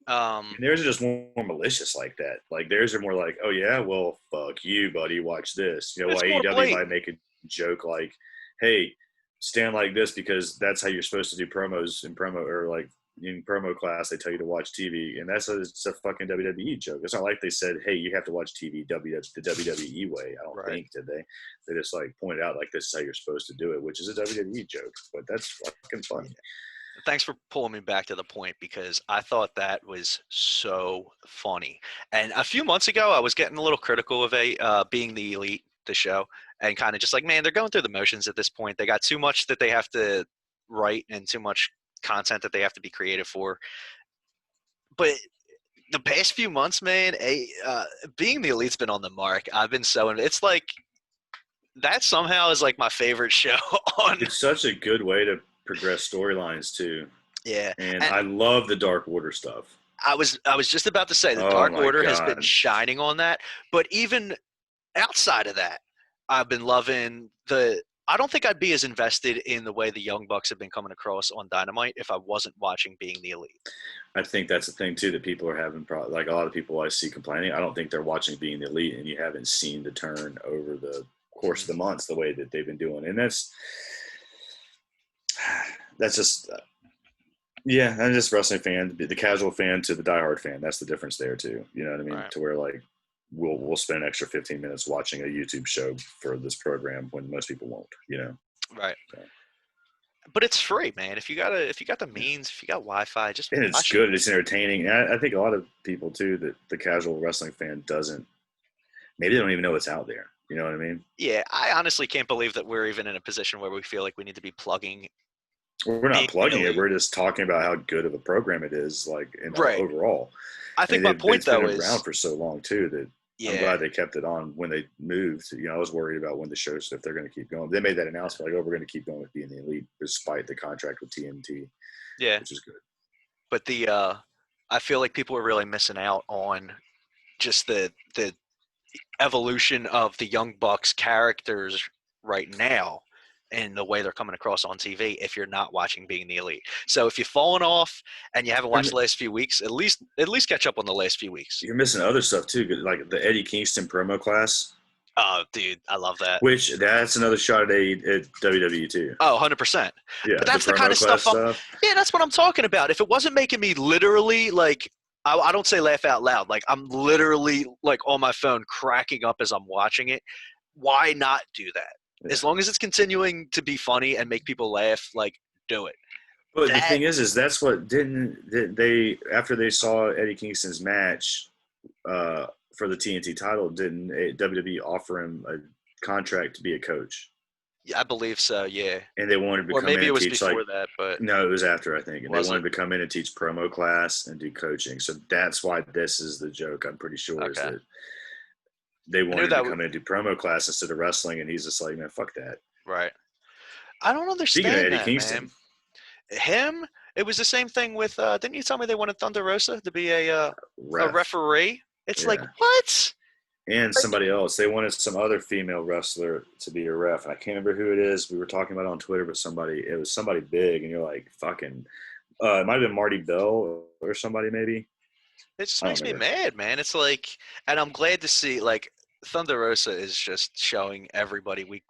And theirs are just more malicious like that. Like theirs are more like, oh yeah, well fuck you, buddy. Watch this. You know, while AEW might make a joke like, hey, stand like this because that's how you're supposed to do promos in promo class. They tell you to watch TV, and it's a fucking WWE joke. It's not like they said, hey, you have to watch TV the WWE way. I don't think, did they? They just like pointed out like this is how you're supposed to do it, which is a WWE joke. But that's fucking funny. Thanks for pulling me back to the point because I thought that was so funny. And a few months ago, I was getting a little critical of Being the Elite, the show, and kind of just like, man, they're going through the motions at this point. They got too much that they have to write and too much content that they have to be creative for. But the past few months, man, Being the Elite's been on the mark. I've been it's like that somehow is like my favorite show on. It's such a good way to progress storylines too. Yeah, and I love the Dark Order stuff. I was just about to say the Dark Order has been shining on that, but even outside of that, I've been loving I don't think I'd be as invested in the way the Young Bucks have been coming across on Dynamite if I wasn't watching Being the Elite. I think that's the thing too that people are having like a lot of people I see complaining. I don't think they're watching Being the Elite, and you haven't seen the turn over the course of the months the way that they've been doing, and that's just. Yeah, I'm just a wrestling fan, the casual fan to the diehard fan. That's the difference there too. You know what I mean? Right. To where like we'll spend an extra 15 minutes watching a YouTube show for this program when most people won't. You know? Right. So. But it's free, man. If you got the means, if you got Wi-Fi, just and it's good. It's entertaining. And I think a lot of people too that the casual wrestling fan doesn't. Maybe they don't even know it's out there. You know what I mean? Yeah, I honestly can't believe that we're even in a position where we feel like we need to be plugging. We're not plugging it. We're just talking about how good of a program it is, like overall. I think my point though is it's been around for so long too that I'm glad they kept it on when they moved. You know, I was worried about when the shows if they're going to keep going. They made that announcement like, "Oh, we're going to keep going with Being the Elite despite the contract with TNT." Yeah, which is good. But I feel like people are really missing out on just the evolution of the Young Bucks characters right now. And the way they're coming across on TV if you're not watching Being the Elite. So if you've fallen off and you haven't watched the last few weeks, at least catch up on the last few weeks. You're missing other stuff too, like the Eddie Kingston promo class. Oh, dude, I love that. Which that's another shot at WWE too. Oh, 100%. Yeah, but that's the kind of stuff. Yeah, that's what I'm talking about. If it wasn't making me literally like, I don't say laugh out loud. Like I'm literally like on my phone cracking up as I'm watching it. Why not do that? Yeah. As long as it's continuing to be funny and make people laugh, like, do it. But the thing is that's what didn't they after they saw Eddie Kingston's match for the TNT title, didn't WWE offer him a contract to be a coach? Yeah, I believe so. Yeah. And they wanted to come in and teach. Or maybe it was before that, but no, it was after I think. And they wanted to come in and teach promo class and do coaching. So that's why this is the joke. I'm pretty sure is that. They wanted to come in and do promo class instead of wrestling, and he's just like, man, fuck that. Right. I don't understand Speaking of Eddie Kingston. Man. Him, it was the same thing with, didn't you tell me they wanted Thunder Rosa to be a referee? It's like, what? And somebody else. They wanted some other female wrestler to be a ref. And I can't remember who it is. We were talking about it on Twitter, but it was somebody big, and you're like, fucking, it might have been Marty Bell or somebody maybe. It just makes me mad, man. It's like, and I'm glad to see, like, Thunder Rosa is just showing everybody week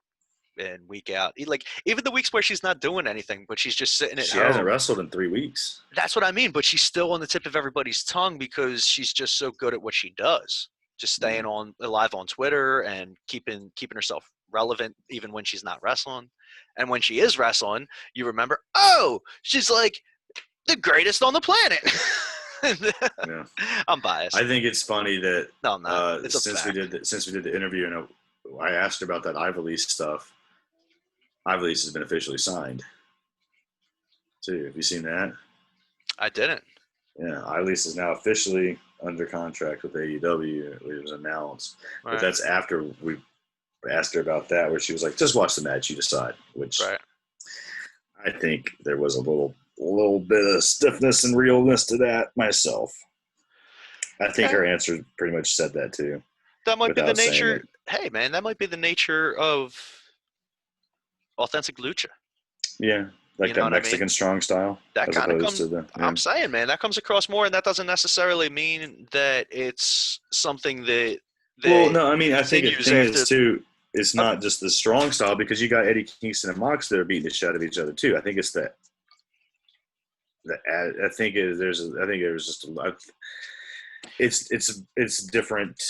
in, week out. Like, even the weeks where she's not doing anything, but she's just sitting at home. She hasn't wrestled in 3 weeks. That's what I mean, but she's still on the tip of everybody's tongue because she's just so good at what she does. Just staying alive on Twitter and keeping herself relevant even when she's not wrestling. And when she is wrestling, you remember, oh, she's like the greatest on the planet. Yeah. I'm biased. I think it's funny that no, I'm not. Since we did the interview and I asked her about that Ivory stuff. Ivory has been officially signed too. Have you seen that? I didn't. Yeah, Ivory is now officially under contract with AEW. It was announced, but that's after we asked her about that, where she was like, "Just watch the match, you decide." Which I think there was a little bit of stiffness and realness to that myself. I think her answer pretty much said that too. That might be the nature. Hey, man, that might be the nature of authentic lucha. Yeah, like that Mexican strong style. That kind of comes. I'm saying, man, that comes across more, and that doesn't necessarily mean that it's something that. Well, no, I mean, I think the thing is too. It's not just the strong style because you got Eddie Kingston and Mox that are beating the shit out of each other too. I think it's that. I think there's just a lot. It's different.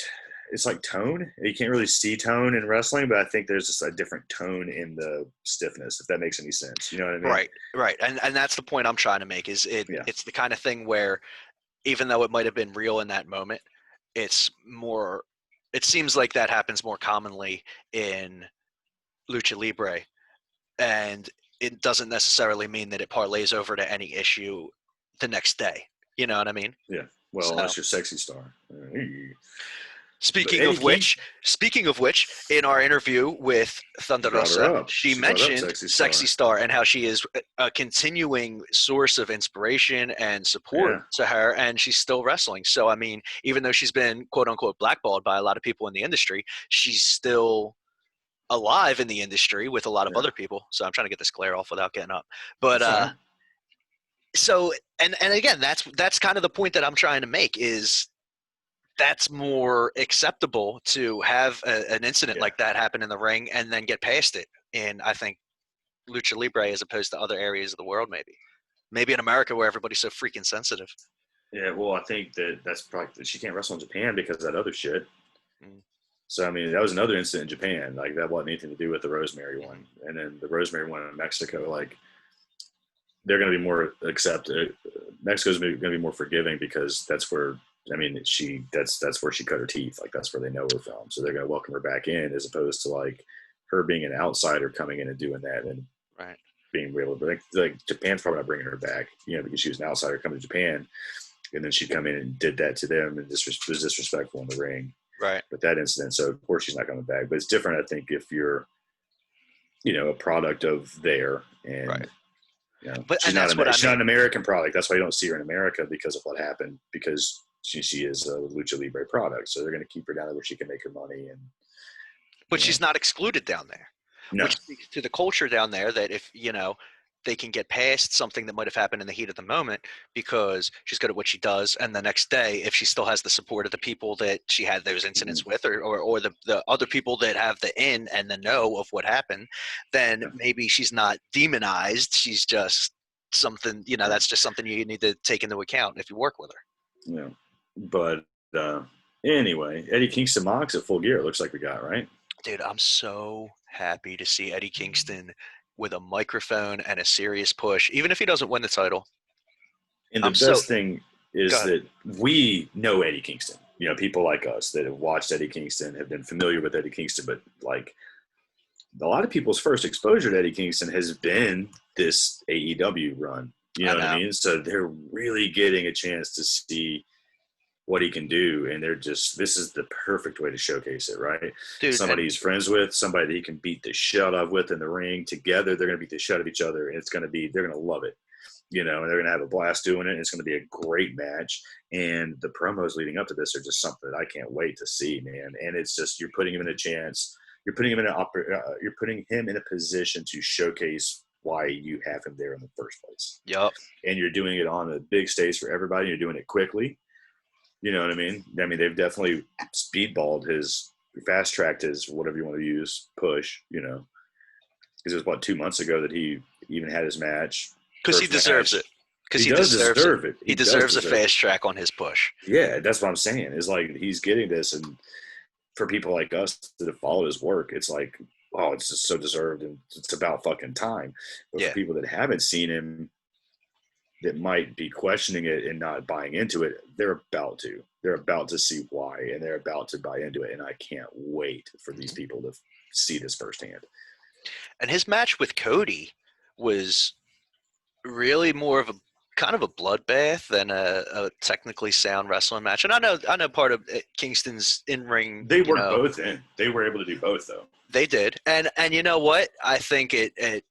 it's like tone. You can't really see tone in wrestling, but I think there's just a different tone in the stiffness, if that makes any sense. You know what I mean? Right. And that's the point I'm trying to make is it's the kind of thing where even though it might have been real in that moment, it seems like that happens more commonly in lucha libre, and it doesn't necessarily mean that it parlays over to any issue the next day. You know what I mean? Yeah. Well, unless you're Sexy Star. Speaking of which, in our interview with Thunder Rosa, she mentioned Sexy Star and how she is a continuing source of inspiration and support to her, and she's still wrestling. So, I mean, even though she's been quote-unquote blackballed by a lot of people in the industry, she's still alive in the industry with a lot of other people. So I'm trying to get this glare off without getting up. But so, and again, that's kind of the point that I'm trying to make is that's more acceptable to have an incident like that happen in the ring and then get past it in, I think, lucha libre as opposed to other areas of the world. Maybe in America where everybody's so freaking sensitive. Yeah, well, I think that's probably she can't wrestle in Japan because of that other shit. So I mean, that was another incident in Japan. Like that wasn't anything to do with the Rosemary one, and then the Rosemary one in Mexico. Like they're going to be more accepted. Mexico's going to be more forgiving because that's where. I mean, that's where she cut her teeth. Like that's where they know her from. So they're going to welcome her back in, as opposed to like her being an outsider coming in and doing that and being able to like Japan's probably not bringing her back, because she was an outsider coming to Japan, and then she'd come in and did that to them and was disrespectful in the ring. Right. But that incident, so of course she's not coming back. But it's different, I think, if you're, a product of there and. But she's not an American product. That's why you don't see her in America because of what happened. Because she is a lucha libre product, so they're going to keep her down there where she can make her money. But she's not excluded down there, which speaks to the culture down there that if they can get past something that might have happened in the heat of the moment because she's good at what she does, and the next day, if she still has the support of the people that she had those incidents with, or the other people that have the in and the know of what happened, then maybe she's not demonized. She's just something. That's just something you need to take into account if you work with her. Yeah. But anyway, Eddie Kingston Mox at Full Gear. It looks like we got right. Dude, I'm so happy to see Eddie Kingston with a microphone and a serious push, even if he doesn't win the title. And the best thing is that we know Eddie Kingston. People like us that have watched Eddie Kingston have been familiar with Eddie Kingston, but like a lot of people's first exposure to Eddie Kingston has been this AEW run. You know what I mean? So they're really getting a chance to see what he can do, and this is the perfect way to showcase it, right? Dude, somebody he's friends with, somebody that he can beat the shit out of with in the ring. Together, they're going to beat the shit out of each other, and they're going to love it, and they're going to have a blast doing it, and it's going to be a great match. And the promos leading up to this are just something that I can't wait to see, man. And it's just you're putting him in a chance, you're putting him in a position to showcase why you have him there in the first place. Yep. And you're doing it on a big stage for everybody. You're doing it quickly. You know what I mean? I mean, they've definitely speedballed fast-tracked his, whatever you want to use, push, because it was, 2 months ago that he even had his match. Because he deserves it. Because he deserves it. He deserves a fast track on his push. Yeah, that's what I'm saying. It's like he's getting this, and for people like us that have followed his work, it's like, oh, it's just so deserved, and it's about fucking time. But for people that haven't seen him, that might be questioning it and not buying into it, they're about to. They're about to see why, and they're about to buy into it. And I can't wait for these people to see this firsthand. And his match with Cody was really more of a kind of a bloodbath than a technically sound wrestling match. And I know part of Kingston's in-ring. They were both in. They were able to do both, though. They did. And you know what? I think at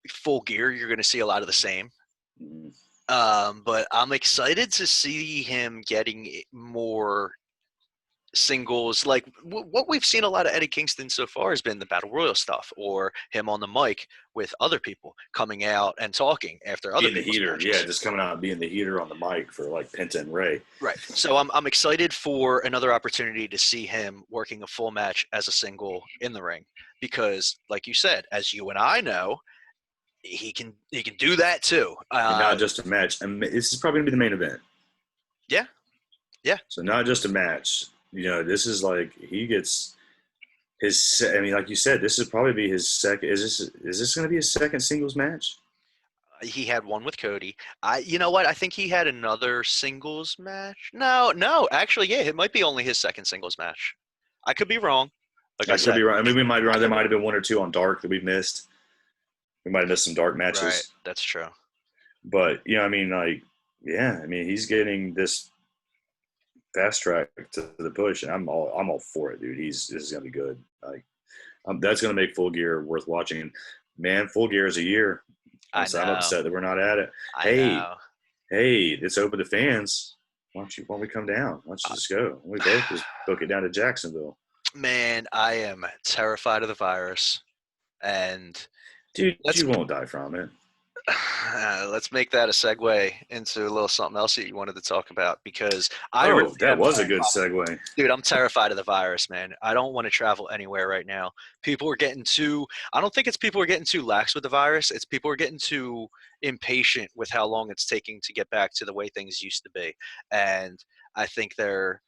Full Gear, you're going to see a lot of the same. But I'm excited to see him getting more singles. Like what we've seen a lot of Eddie Kingston so far has been the Battle Royal stuff, or him on the mic with other people coming out and talking after other people's heater. matches. Yeah, just coming out and being the heater on the mic for like Penta and Ray. Right. So I'm excited for another opportunity to see him working a full match as a single in the ring, because like you said, as you and I know, he can do that too. Not just a match. This is probably going to be the main event. Yeah. So not just a match. this is like he gets his. I mean, like you said, this would probably be his second. Is this going to be his second singles match? He had one with Cody. You know what? I think he had another singles match. No, actually, yeah, it might be only his second singles match. I could be wrong. Like I could said, be wrong. I mean, we might be wrong. There might have been one or two on Dark that we missed. We might have missed some Dark matches. Right, that's true. But I mean, like, yeah, I mean, he's getting this fast track to the push, and I'm all for it, dude. This is gonna be good. Like, that's gonna make Full Gear worth watching. Man, Full Gear is a year. I'm upset that we're not at it. Hey, it's open to fans. Why don't we come down? Why don't you just go? We both just book it down to Jacksonville. Man, I am terrified of the virus, and dude, you won't die from it. Let's make that a segue into a little something else that you wanted to talk about, because that was a good segue. Dude, I'm terrified of the virus, man. I don't want to travel anywhere right now. People are getting I don't think it's people are getting too lax with the virus. It's people are getting too impatient with how long it's taking to get back to the way things used to be. And I think they're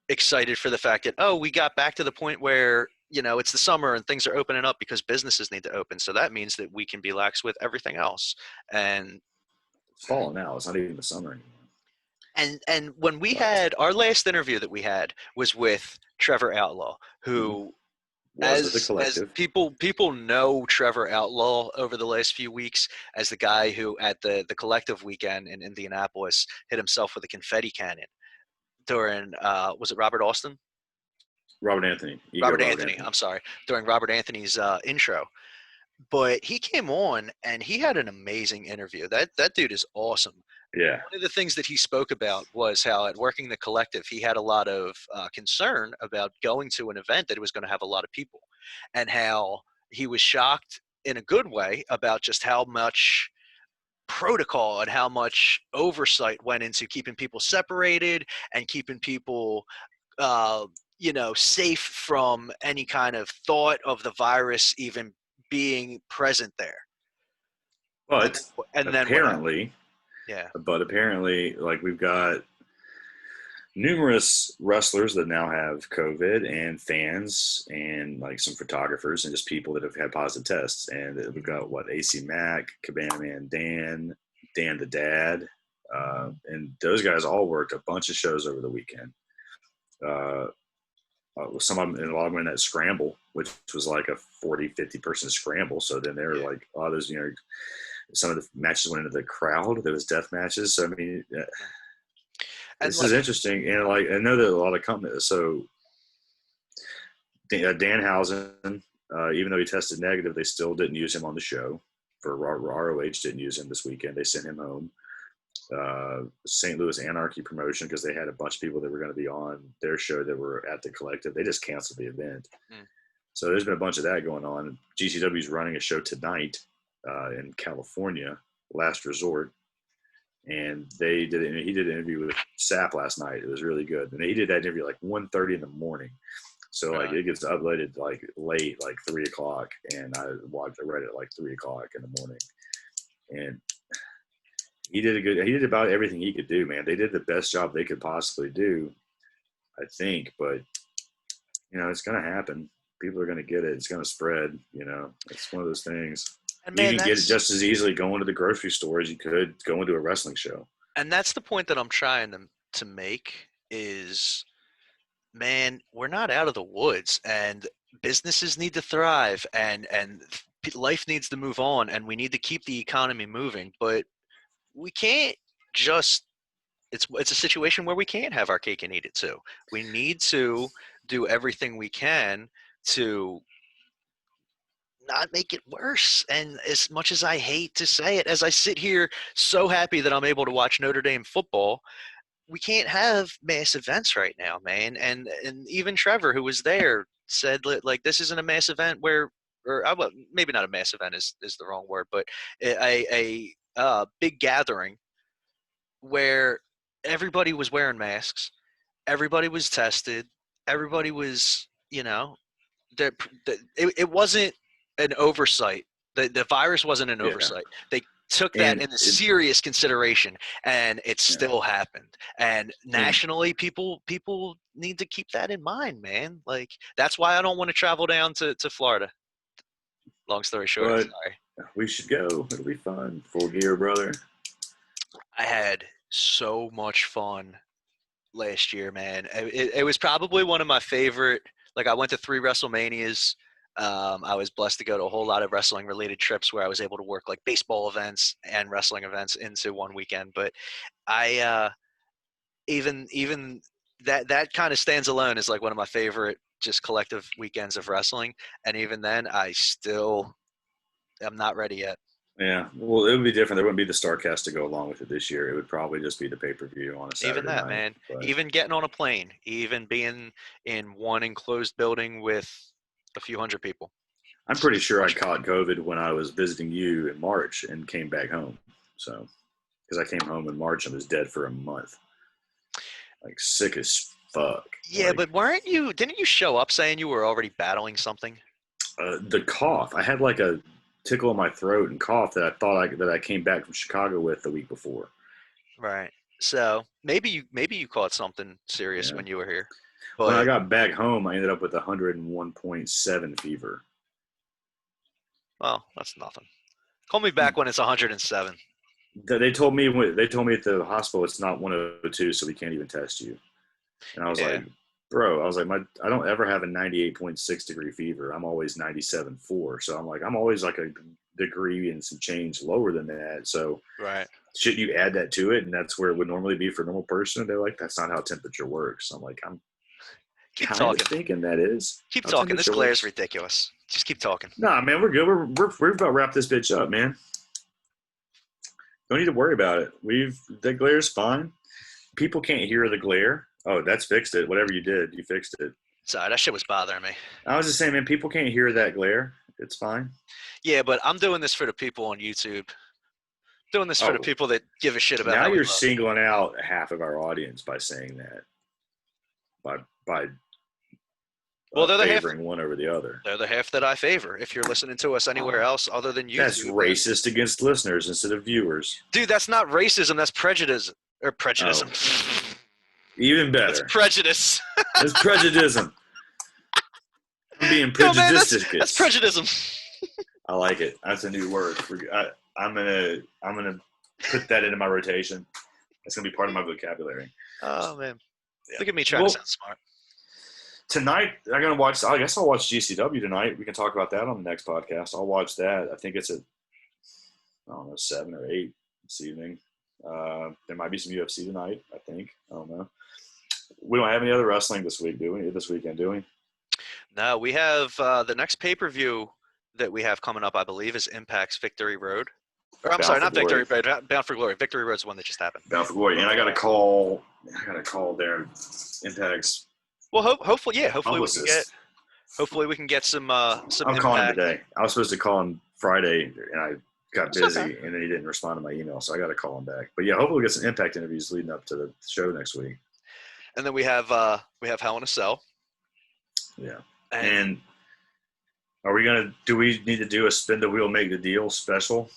excited for the fact that, we got back to the point where it's the summer and things are opening up because businesses need to open. So that means that we can be lax with everything else. And it's fall now. It's not even the summer anymore. And when we had our last interview that we had was with Trevor Outlaw, who as people know Trevor Outlaw over the last few weeks as the guy who at the collective weekend in Indianapolis hit himself with a confetti cannon during was it Robert Austin? Robert Anthony. Robert Anthony. I'm sorry. During Robert Anthony's intro. But he came on and he had an amazing interview. That dude is awesome. Yeah. One of the things that he spoke about was how at working the collective, he had a lot of concern about going to an event that was going to have a lot of people, and how he was shocked in a good way about just how much protocol and how much oversight went into keeping people separated and keeping people safe from any kind of thought of the virus even being present there. But apparently, like, we've got numerous wrestlers that now have COVID, and fans, and like some photographers, and just people that have had positive tests. And we've got AC Mack, Cabana Man Dan the Dad, and those guys all worked a bunch of shows over the weekend. Some of them, and a lot of them in that scramble, which was like a 40-50 person scramble. So then they were like, there's, some of the matches went into the crowd. There was death matches. So, I mean, this is interesting. And like, I know that a lot of companies, so Danhausen, even though he tested negative, they still didn't use him on the show. For ROH didn't use him this weekend. They sent him home. St. Louis Anarchy promotion, because they had a bunch of people that were going to be on their show that were at the collective. They just canceled the event. So there's been a bunch of that going on. GCW is running a show tonight in California, Last Resort, and he did an interview with Sapp last night. It was really good, and he did that interview like 1:30 in the morning. So like it gets uploaded like late, like 3 o'clock, and I read it like 3 o'clock in the morning, and he did about everything he could do, man. They did the best job they could possibly do, I think. But, it's going to happen. People are going to get it. It's going to spread, It's one of those things. And man, you can get it just as easily going to the grocery store as you could going to a wrestling show. And that's the point that I'm trying to make is, man, we're not out of the woods, and businesses need to thrive, and life needs to move on, and we need to keep the economy moving. But we can't just it's a situation where we can't have our cake and eat it too. We need to do everything we can to not make it worse. And as much as I hate to say it, as I sit here so happy that I'm able to watch Notre Dame football, we can't have mass events right now, man. And even Trevor, who was there, said like this isn't a mass event where, or maybe not a mass event is the wrong word, but a big gathering where everybody was wearing masks, everybody was tested, everybody was, it wasn't an oversight. The virus wasn't an oversight. They took that into serious consideration, and it still happened. And nationally, people need to keep that in mind, man. Like, that's why I don't want to travel down to Florida. Long story short, but sorry. We should go. It'll be fun. Full gear, brother. I had so much fun last year, man. It was probably one of my favorite. Like, I went to 3 WrestleManias. I was blessed to go to a whole lot of wrestling related trips where I was able to work like baseball events and wrestling events into one weekend. But I even that kind of stands alone as like one of my favorite just collective weekends of wrestling. And even then, I'm not ready yet. Yeah, well, it would be different. There wouldn't be the StarCast to go along with it this year. It would probably just be the pay-per-view on a Saturday Even that, night, man. but Even getting on a plane, even being in one enclosed building with a few hundred people. I'm pretty sure I caught COVID when I was visiting you in March and came back home. So, because I came home in March and was dead for a month, like sick as fuck. Yeah, but didn't you show up saying you were already battling something? The cough. I had like a tickle in my throat and cough that I thought that I came back from Chicago with the week before. Right. So maybe you caught something serious when you were here. But when I got back home, I ended up with 101.7 fever. Well, that's nothing. Call me back when it's 107. They told me at the hospital it's not 102, so we can't even test you. And I was like, bro, I don't ever have a 98.6 degree fever. I'm always 97.4. So I'm like, I'm always like a degree and some change lower than that. So right. Should you add that to it? And that's where it would normally be for a normal person. And they're like, that's not how temperature works. I'm like, I'm kind of thinking that is. Keep talking. This glare is ridiculous. Just keep talking. Nah, man, we're good. We're about to wrap this bitch up, man. Don't need to worry about it. The glare's fine. People can't hear the glare. Oh, that's fixed it. Whatever you did, you fixed it. Sorry, that shit was bothering me. I was just saying, man, people can't hear that glare. It's fine. Yeah, but I'm doing this for the people on YouTube. Doing this for the people that give a shit about. Now you're singling out half of our audience by saying that. By they're favoring one over the other. They're the half that I favor. If you're listening to us anywhere else other than YouTube, that's racist against listeners instead of viewers. Dude, that's not racism. That's prejudice or prejudice. Oh. Even better. It's prejudice. It's prejudice. I'm being prejudiced. That's prejudice. I like it. That's a new word. I'm gonna put that into my rotation. That's gonna be part of my vocabulary. Oh man, look at me trying to sound smart. Tonight, I guess I'll watch GCW tonight. We can talk about that on the next podcast. I'll watch that. I think it's at 7 or 8 this evening. There might be some UFC tonight. I think. I don't know. We don't have any other wrestling this weekend, do we? No, we have the next pay-per-view that we have coming up, I believe, is Impact's Victory Road. Or I'm sorry, not Victory Road, Bound for Glory. Victory Road's the one that just happened. Bound for Glory, and I got a call there. Impact's. Well, hopefully we can get some. I'm calling today. I was supposed to call him Friday, and I got busy, and then he didn't respond to my email, so I got to call him back. But yeah, hopefully we get some Impact interviews leading up to the show next week. And then we have Hell in a Cell. Yeah, and do we need to do a spin the wheel, make the deal special?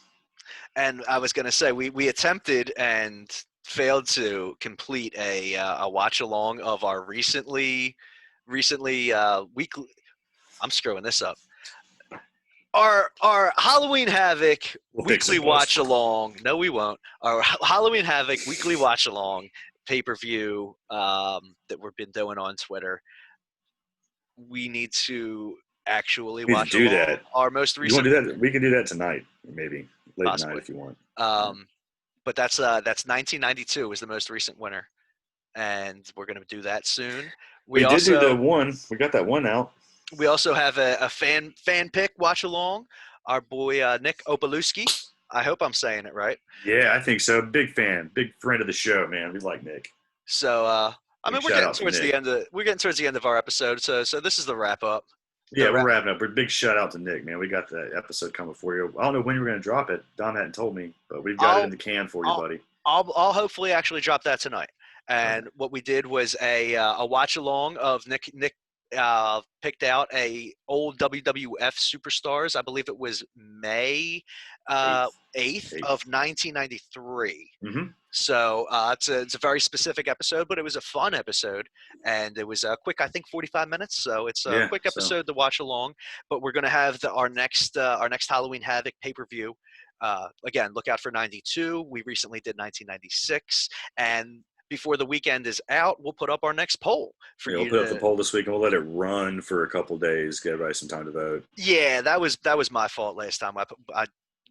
And I was gonna say we attempted and failed to complete a watch along of our recently weekly. I'm screwing this up. Our Halloween Havoc weekly watch along. No, we won't. Our Halloween Havoc weekly watch along pay-per-view that we've been doing on Twitter. We need to actually watch that. Our most recent. You want to do that? We can do that tonight, maybe late night if you want. But that's 1992 was the most recent winner, and we're going to do that soon. We did do the one. We got that one out. We also have a fan pick watch along. Our boy Nick Opalewski. I hope I'm saying it right. Yeah, I think so. Big fan, big friend of the show, man. We like Nick. So we're getting towards the end of our episode. So this is the wrap up. Yeah, we're wrapping up. Big shout out to Nick, man. We got the episode coming for you. I don't know when you were going to drop it. Dom hadn't told me, but we've got it in the can for you, buddy. I'll hopefully actually drop that tonight. And what we did was a watch along of Nick picked out a old WWF superstars. I believe it was May 8th of 1993. Mm-hmm. So it's a very specific episode, but it was a fun episode, and it was a quick, I think, 45 minutes. So it's a quick episode to watch along. But we're gonna have our next Halloween Havoc pay-per-view. Again, look out for 92. We recently did 1996, and before the weekend is out, we'll put up our next poll for you. We'll put up the poll this week, and we'll let it run for a couple days, give everybody some time to vote. Yeah, that was my fault last time. I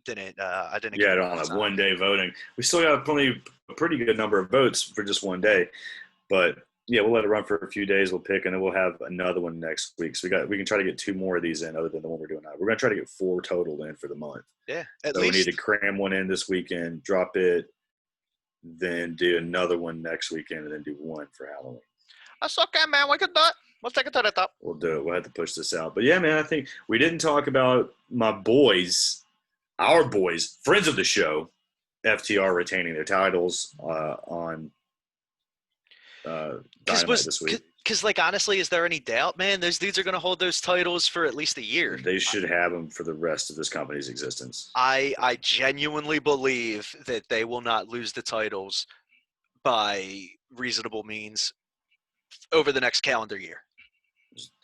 didn't. Yeah, I don't have 1 day voting. We still got a pretty good number of votes for just 1 day, but yeah, we'll let it run for a few days. We'll pick, and then we'll have another one next week. So we can try to get 2 more of these in, other than the one we're doing now. We're gonna try to get 4 total in for the month. Yeah, at least. We need to cram one in this weekend, drop it, then do another one next weekend, and then do one for Halloween. That's okay, man. We can do it. We'll take it to the top. We'll do it. We'll have to push this out. But yeah, man, I think we didn't talk about my boys. Our boys, friends of the show, FTR retaining their titles on Dynamite this week. Because, honestly, is there any doubt, man? Those dudes are going to hold those titles for at least a year. They should have them for the rest of this company's existence. I genuinely believe that they will not lose the titles by reasonable means over the next calendar year.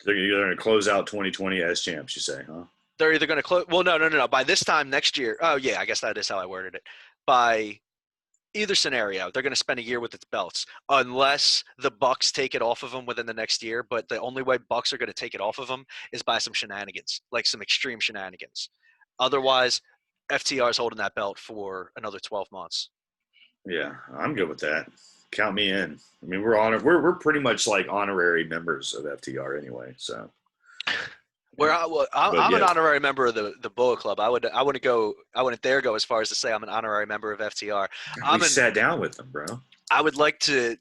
They're going to close out 2020 as champs, you say, huh? They're either going to close – well, no. By this time next year – oh, yeah, I guess that is how I worded it. By either scenario, they're going to spend a year with its belts unless the Bucks take it off of them within the next year. But the only way Bucks are going to take it off of them is by some shenanigans, like some extreme shenanigans. Otherwise, FTR is holding that belt for another 12 months. Yeah, I'm good with that. Count me in. I mean, we're pretty much like honorary members of FTR anyway, so – I'm an honorary member of the Bullet Club. I wouldn't dare go as far as to say I'm an honorary member of FTR. We sat down with them, bro. I would like to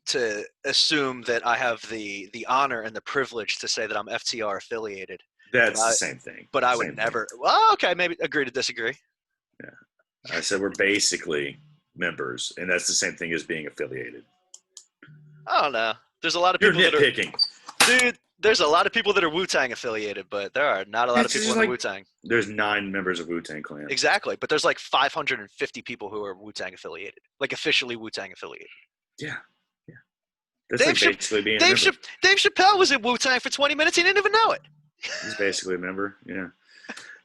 assume that I have the honor and the privilege to say that I'm FTR affiliated. That's the same thing. But I would never. Well, okay, maybe agree to disagree. Yeah, I said we're basically members, and that's the same thing as being affiliated. I don't know. There's a lot of people You're nitpicking, dude. There's a lot of people that are Wu-Tang affiliated, but there are not a lot of people in Wu-Tang. There's 9 members of Wu-Tang Clan. Exactly, but there's 550 people who are Wu-Tang affiliated, officially Wu-Tang affiliated. Yeah. That's basically being a member. Dave Chappelle was in Wu-Tang for 20 minutes. He didn't even know it. He's basically a member, yeah.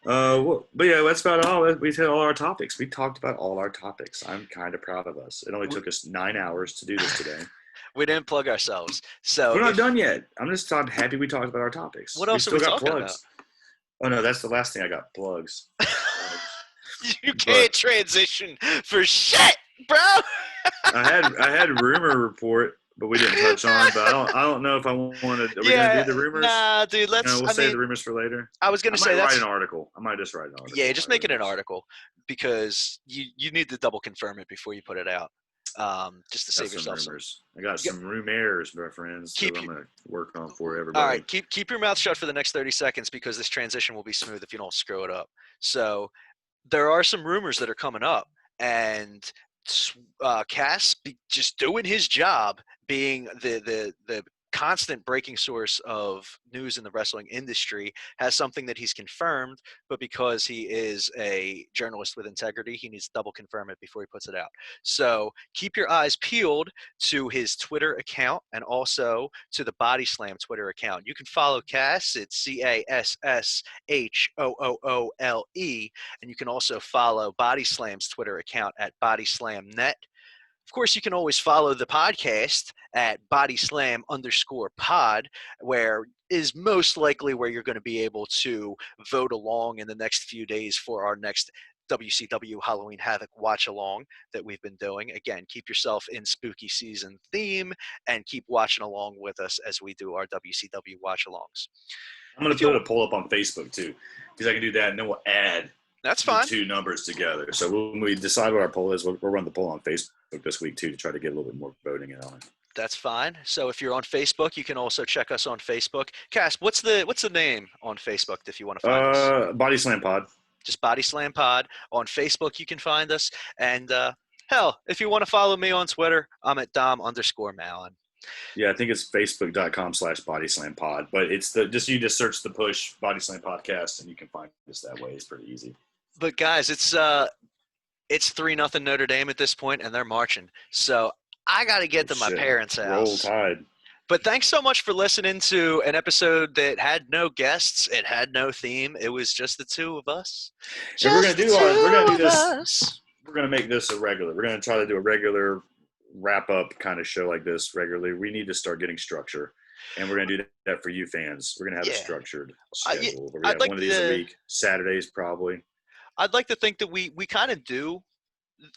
But yeah, that's about all. We hit all our topics. We talked about all our topics. I'm kind of proud of us. It only took us 9 hours to do this today. We didn't plug ourselves. So we're not done yet. I'm just happy we talked about our topics. What else are we talking about? Oh, no, that's the last thing I got. Plugs. You can't transition for shit, bro. I had rumor report, but we didn't touch on. But I don't know if I want to. Are we gonna do the rumors? Nah, dude. We'll save the rumors for later. I was gonna say write an article. I might just write an article. Yeah, just make it an article because you need to double confirm it before you put it out. Just to save yourself some. I got some rumors, my friends. I'm gonna work on for everybody. All right, keep your mouth shut for the next 30 seconds because this transition will be smooth if you don't screw it up. So there are some rumors that are coming up, and Cass just doing his job, being the constant breaking source of news in the wrestling industry, has something that he's confirmed, but because he is a journalist with integrity, he needs to double confirm it before he puts it out. So keep your eyes peeled to his Twitter account and also to the Body Slam Twitter account. You can follow Cass. It's CASSHOOOLE, and you can also follow Body Slam's Twitter account at BodySlamNet. Of course, you can always follow the podcast at bodyslam_pod, where is most likely where you're going to be able to vote along in the next few days for our next WCW Halloween Havoc watch along that we've been doing. Again, keep yourself in spooky season theme and keep watching along with us as we do our WCW watch alongs. I'm going to put a poll up on Facebook too, because I can do that and then we'll add That's fine. the 2 numbers together. So when we decide what our poll is, we'll run the poll on Facebook this week too to try to get a little bit more voting in on it. That's fine. So if you're on Facebook, you can also check us on Facebook. Cass, what's the name on Facebook if you want to find us? Body Slam Pod. Just Body Slam Pod. On Facebook, you can find us. And hell, if you want to follow me on Twitter, I'm at Dom_Malin. Yeah, I think it's facebook.com/bodyslampod, but it's you just search the push Body Slam podcast and you can find us that way. It's pretty easy. But guys, it's 3-0 Notre Dame at this point, and they're marching. So I got to get to my parents' house. Roll Tide. But thanks so much for listening to an episode that had no guests. It had no theme. It was just the two of us. And we're gonna make this a regular. We're gonna try to do a regular wrap up kind of show like this regularly. We need to start getting structure, and we're gonna do that for you fans. We're gonna have a structured schedule. We're gonna have one of these a week. Saturdays probably. I'd like to think that we kind of do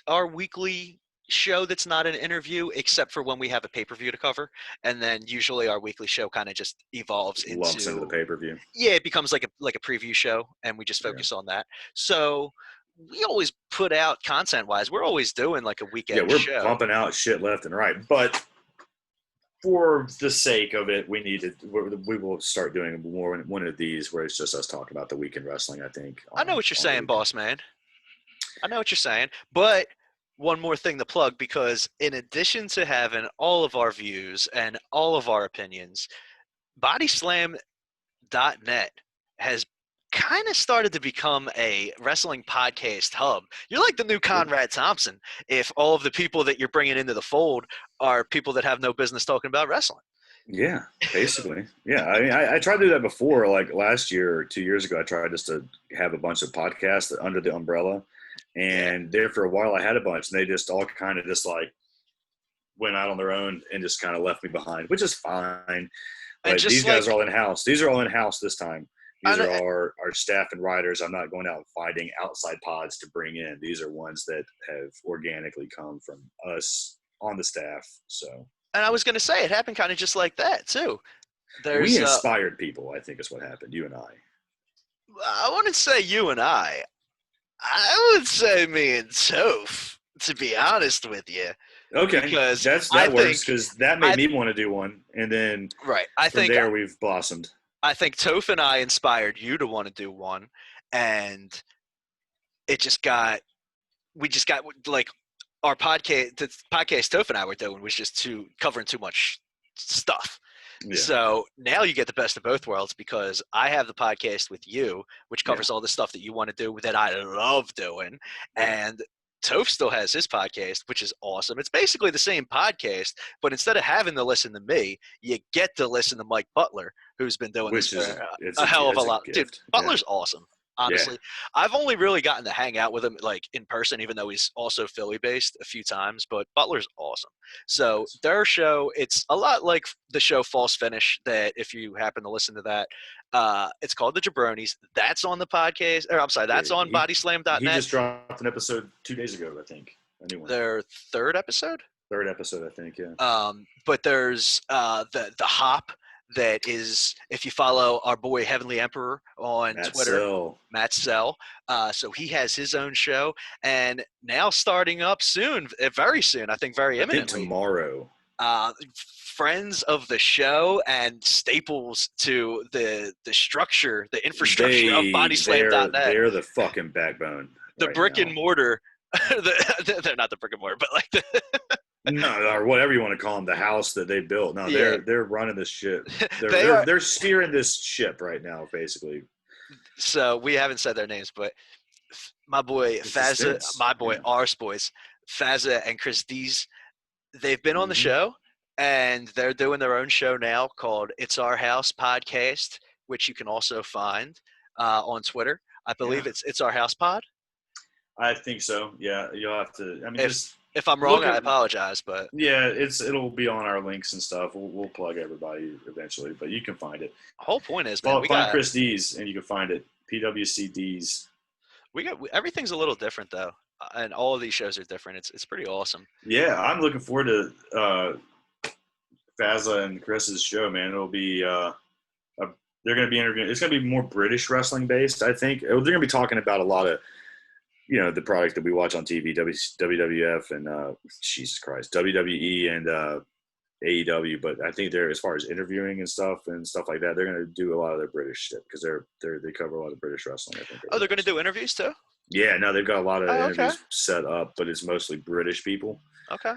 our weekly show that's not an interview, except for when we have a pay-per-view to cover, and then usually our weekly show kind of just evolves lumps into the pay-per-view. Yeah, it becomes like a preview show, and we just focus on that. So we always put out content-wise. We're always doing like a weekend show. Yeah, we're pumping out shit left and right, but for the sake of it, we will start doing more one of these where it's just us talking about the weekend wrestling. I think. I know what you're saying, boss man. I know what you're saying, but one more thing to plug, because in addition to having all of our views and all of our opinions, bodyslam.net has kind of started to become a wrestling podcast hub. You're like the new Conrad Thompson if all of the people that you're bringing into the fold are people that have no business talking about wrestling. Yeah, basically. Yeah, I mean, I tried to do that before, like last year or 2 years ago. I tried just to have a bunch of podcasts under the umbrella. And there for a while I had a bunch, and they just all kind of just like went out on their own and just kind of left me behind, which is fine. But these guys are all in-house. These are all in-house this time. These are our staff and writers. I'm not going out and finding outside pods to bring in. These are ones that have organically come from us on the staff. So. And I was going to say, it happened kind of just like that, too. We inspired people, I think is what happened, you and I wouldn't say you and I would say me and Toph, to be honest with you. Okay, because that works, because that made me want to do one, and then we've blossomed. I think Toph and I inspired you to want to do one, and we just got like our podcast. The podcast Toph and I were doing was just covering too much stuff. Yeah. So now you get the best of both worlds, because I have the podcast with you, which covers all the stuff that you want to do that I love doing. And Toph still has his podcast, which is awesome. It's basically the same podcast, but instead of having to listen to me, you get to listen to Mike Butler, who's been doing this for a hell of a lot. Dude, Butler's awesome. Honestly, I've only really gotten to hang out with him like in person, even though he's also Philly based a few times, but Butler's awesome. So their show, it's a lot like the show False Finish, that if you happen to listen to that, it's called The Jabronis. That's on the podcast, or I'm sorry, that's on bodyslam.net. He just dropped an episode 2 days ago, I think. Their third episode? Third episode, I think, yeah. But there's the Hop. That is, if you follow our boy Heavenly Emperor on Twitter, Matt Sell. So he has his own show, and now starting up soon, very soon, I think very imminently. I think tomorrow. Friends of the show and staples to the structure, the infrastructure of bodyslam.net. They're the fucking backbone. The brick and mortar. They're not the brick and mortar, but like the no, or whatever you want to call them, the house that they built. No, they're running this shit. They're steering this ship right now, basically. So we haven't said their names, but my boy Fazza, Ars boys, Fazza and Chris Dees, they've been on the show, and they're doing their own show now called It's Our House Podcast, which you can also find on Twitter. I believe it's Our House Pod. I think so. Yeah, you'll have to. I mean, if I'm wrong, I apologize, but yeah, it'll be on our links and stuff. We'll plug everybody eventually, but you can find it. The whole point is, man, find Chris Dees and you can find it. PWCDs. Everything's a little different though, and all of these shows are different. It's pretty awesome. Yeah, I'm looking forward to Fazza and Chris's show, man. It'll be they're going to be interviewing. It's going to be more British wrestling based, I think. They're going to be talking about a lot of, the product that we watch on TV, WWF and Jesus Christ, WWE and AEW. But I think as far as interviewing and stuff like that, they're going to do a lot of their British shit because they cover a lot of British wrestling. I think. Oh, they're going to do interviews too? Yeah, no, they've got a lot of interviews set up, but it's mostly British people. Okay.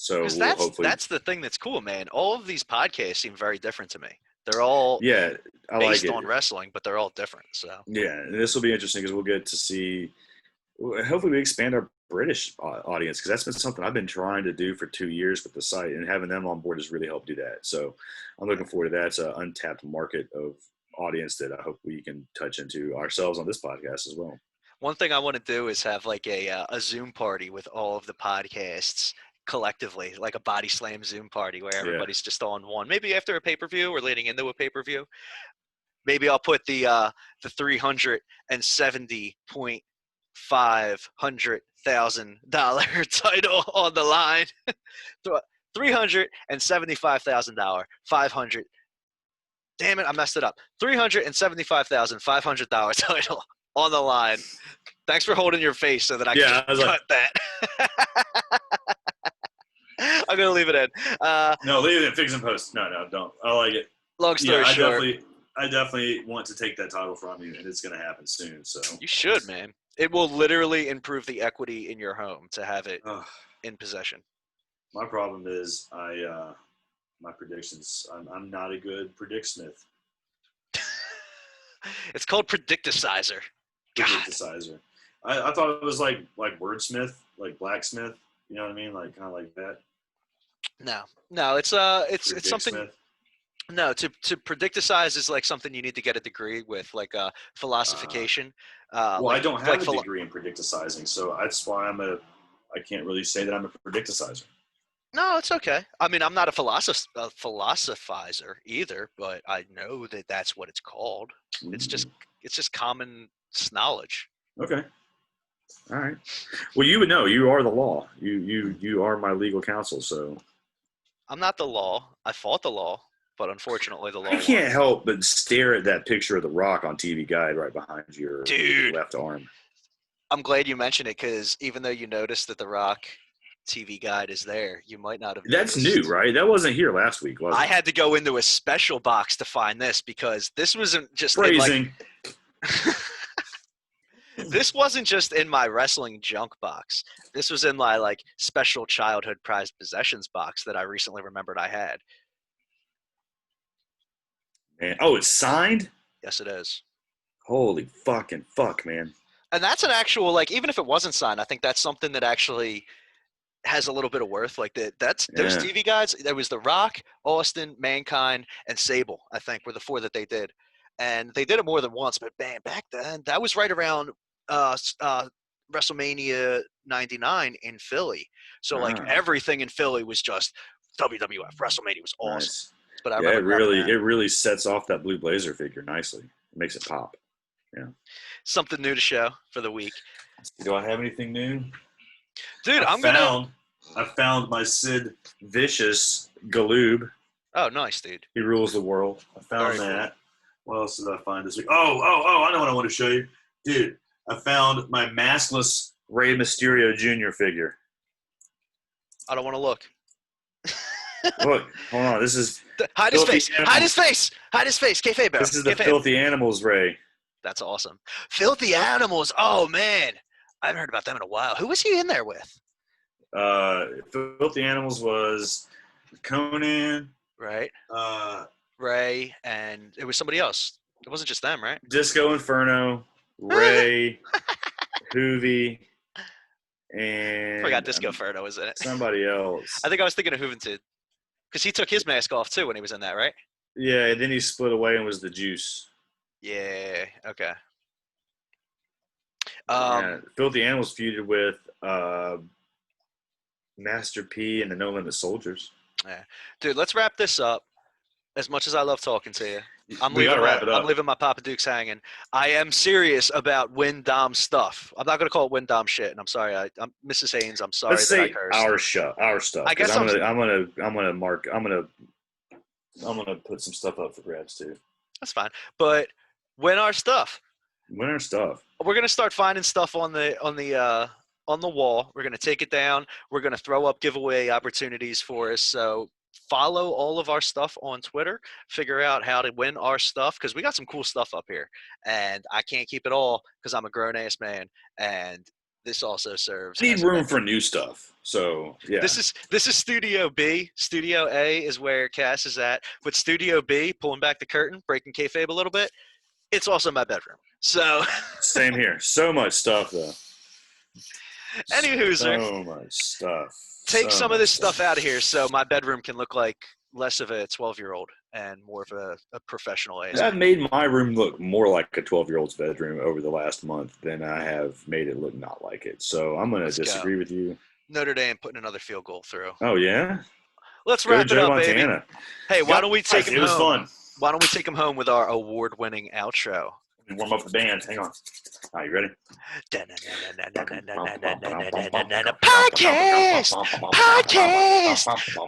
So Because we'll hopefully. that's the thing that's cool, man. All of these podcasts seem very different to me. They're all I based like it. on wrestling, but they're all different. So yeah, this will be interesting because we'll get to see. Hopefully, we expand our British audience because that's been something I've been trying to do for 2 years with the site, and having them on board has really helped do that. So I'm looking forward to that. It's an untapped market of audience that I hope we can touch into ourselves on this podcast as well. one thing I want to do is have like a Zoom party with all of the podcasts collectively, like a body slam Zoom party where everybody's just on one. Maybe after a pay-per-view or leading into a pay-per-view. Maybe I'll put the $370,500,000 title on the line. $375,000, 500. Damn it, I messed it up. $375,500 title on the line. Thanks for holding your face so that I can cut that. I'm gonna leave it in. No, leave it in. Fix and post. No, don't. I like it. Long story short, I definitely want to take that title from you, and it's going to happen soon. So you should, man. It will literally improve the equity in your home to have it in possession. My problem is my predictions. I'm not a good predict-smith. It's called Predicticizer. Predicticizer. I thought it was like wordsmith, like blacksmith. You know what I mean? Like kind of like that. No, it's something. No, to predicticize is like something you need to get a degree with, like philosophication. Well, I don't have a degree in predicticizing, so that's why I can't really say that I'm a predicticizer. No, it's okay. I mean, I'm not a philosophizer either, but I know that that's what it's called. Mm. It's just common knowledge. Okay. All right. Well, you would know. You are the law. You are my legal counsel, so. I'm not the law. I fought the law, but unfortunately the law. I can't help but stare at that picture of The Rock on TV Guide right behind your left arm. I'm glad you mentioned it because even though you noticed that The Rock TV Guide is there, you might not have That's noticed. New, right? That wasn't here last week, was it? I had to go into a special box to find this because this wasn't just phrasing. This wasn't just in my wrestling junk box. This was in my special childhood prized possessions box that I recently remembered I had. Man. Oh, it's signed? Yes, it is. Holy fucking fuck, man. And that's an actual, even if it wasn't signed, I think that's something that actually has a little bit of worth. Those TV guides, there was The Rock, Austin, Mankind, and Sable, I think, were the four that they did. And they did it more than once, but man, back then, that was right around WrestleMania 99 in Philly. So everything in Philly was just WWF. WrestleMania was awesome. Nice. But I remember it really sets off that Blue Blazer figure nicely. It makes it pop. Yeah. Something new to show for the week. Do I have anything new? Dude, I found my Sid Vicious Galoob. Oh, nice, dude. He rules the world. I found that. Cool. What else did I find this week? Oh, I know what I want to show you. Dude, I found my maskless Rey Mysterio Jr. figure. I don't want to look. Look, hold on. This is hide his face. Hide his face. Hide his face. Kayfabe. This is the Filthy Animals Rey. That's awesome. Filthy Animals. Oh man, I haven't heard about them in a while. Who was he in there with? Filthy Animals was Conan. Right. Ray, and it was somebody else. It wasn't just them, right? Disco Inferno, Ray, Hoovy, and I forgot Disco Inferno was in it. Somebody else. I think I was thinking of Juventud. Because he took his mask off, too, when he was in that, right? Yeah, and then he split away and was the Juice. Yeah, okay. Filthy Animals feuded with Master P and the No Limit Soldiers. Yeah. Dude, let's wrap this up. As much as I love talking to you, I'm leaving my Papa Dukes hanging. I am serious about Win Dom stuff. I'm not going to call it Win Dom shit, and I'm sorry. I'm Mrs. Haynes. I'm sorry. Let's say our stuff. I guess I'm gonna put some stuff up for grabs too. That's fine, but win our stuff. Win our stuff. We're gonna start finding stuff on the wall. We're gonna take it down. We're gonna throw up giveaway opportunities for us. So follow all of our stuff on Twitter. Figure out how to win our stuff because we got some cool stuff up here, and I can't keep it all because I'm a grown ass man and this also serves. Need room for new stuff. So yeah. This is Studio B. Studio A is where Cass is at. But Studio B, pulling back the curtain, breaking kayfabe a little bit, it's also my bedroom. So same here. So much stuff though. Anywho, so much stuff. Take some of this stuff out of here so my bedroom can look like less of a 12-year-old and more of a professional age. I've made my room look more like a 12-year-old's bedroom over the last month than I have made it look not like it. So I'm going to disagree with you. Notre Dame putting another field goal through. Oh, yeah? Let's wrap it up, baby. Hey, why don't we take him home? It was fun. Why don't we take him home with our award-winning outro? Warm up the band. Hang on. Are you ready?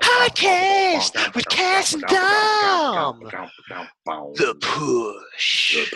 Podcast with Cass and Dom. The push.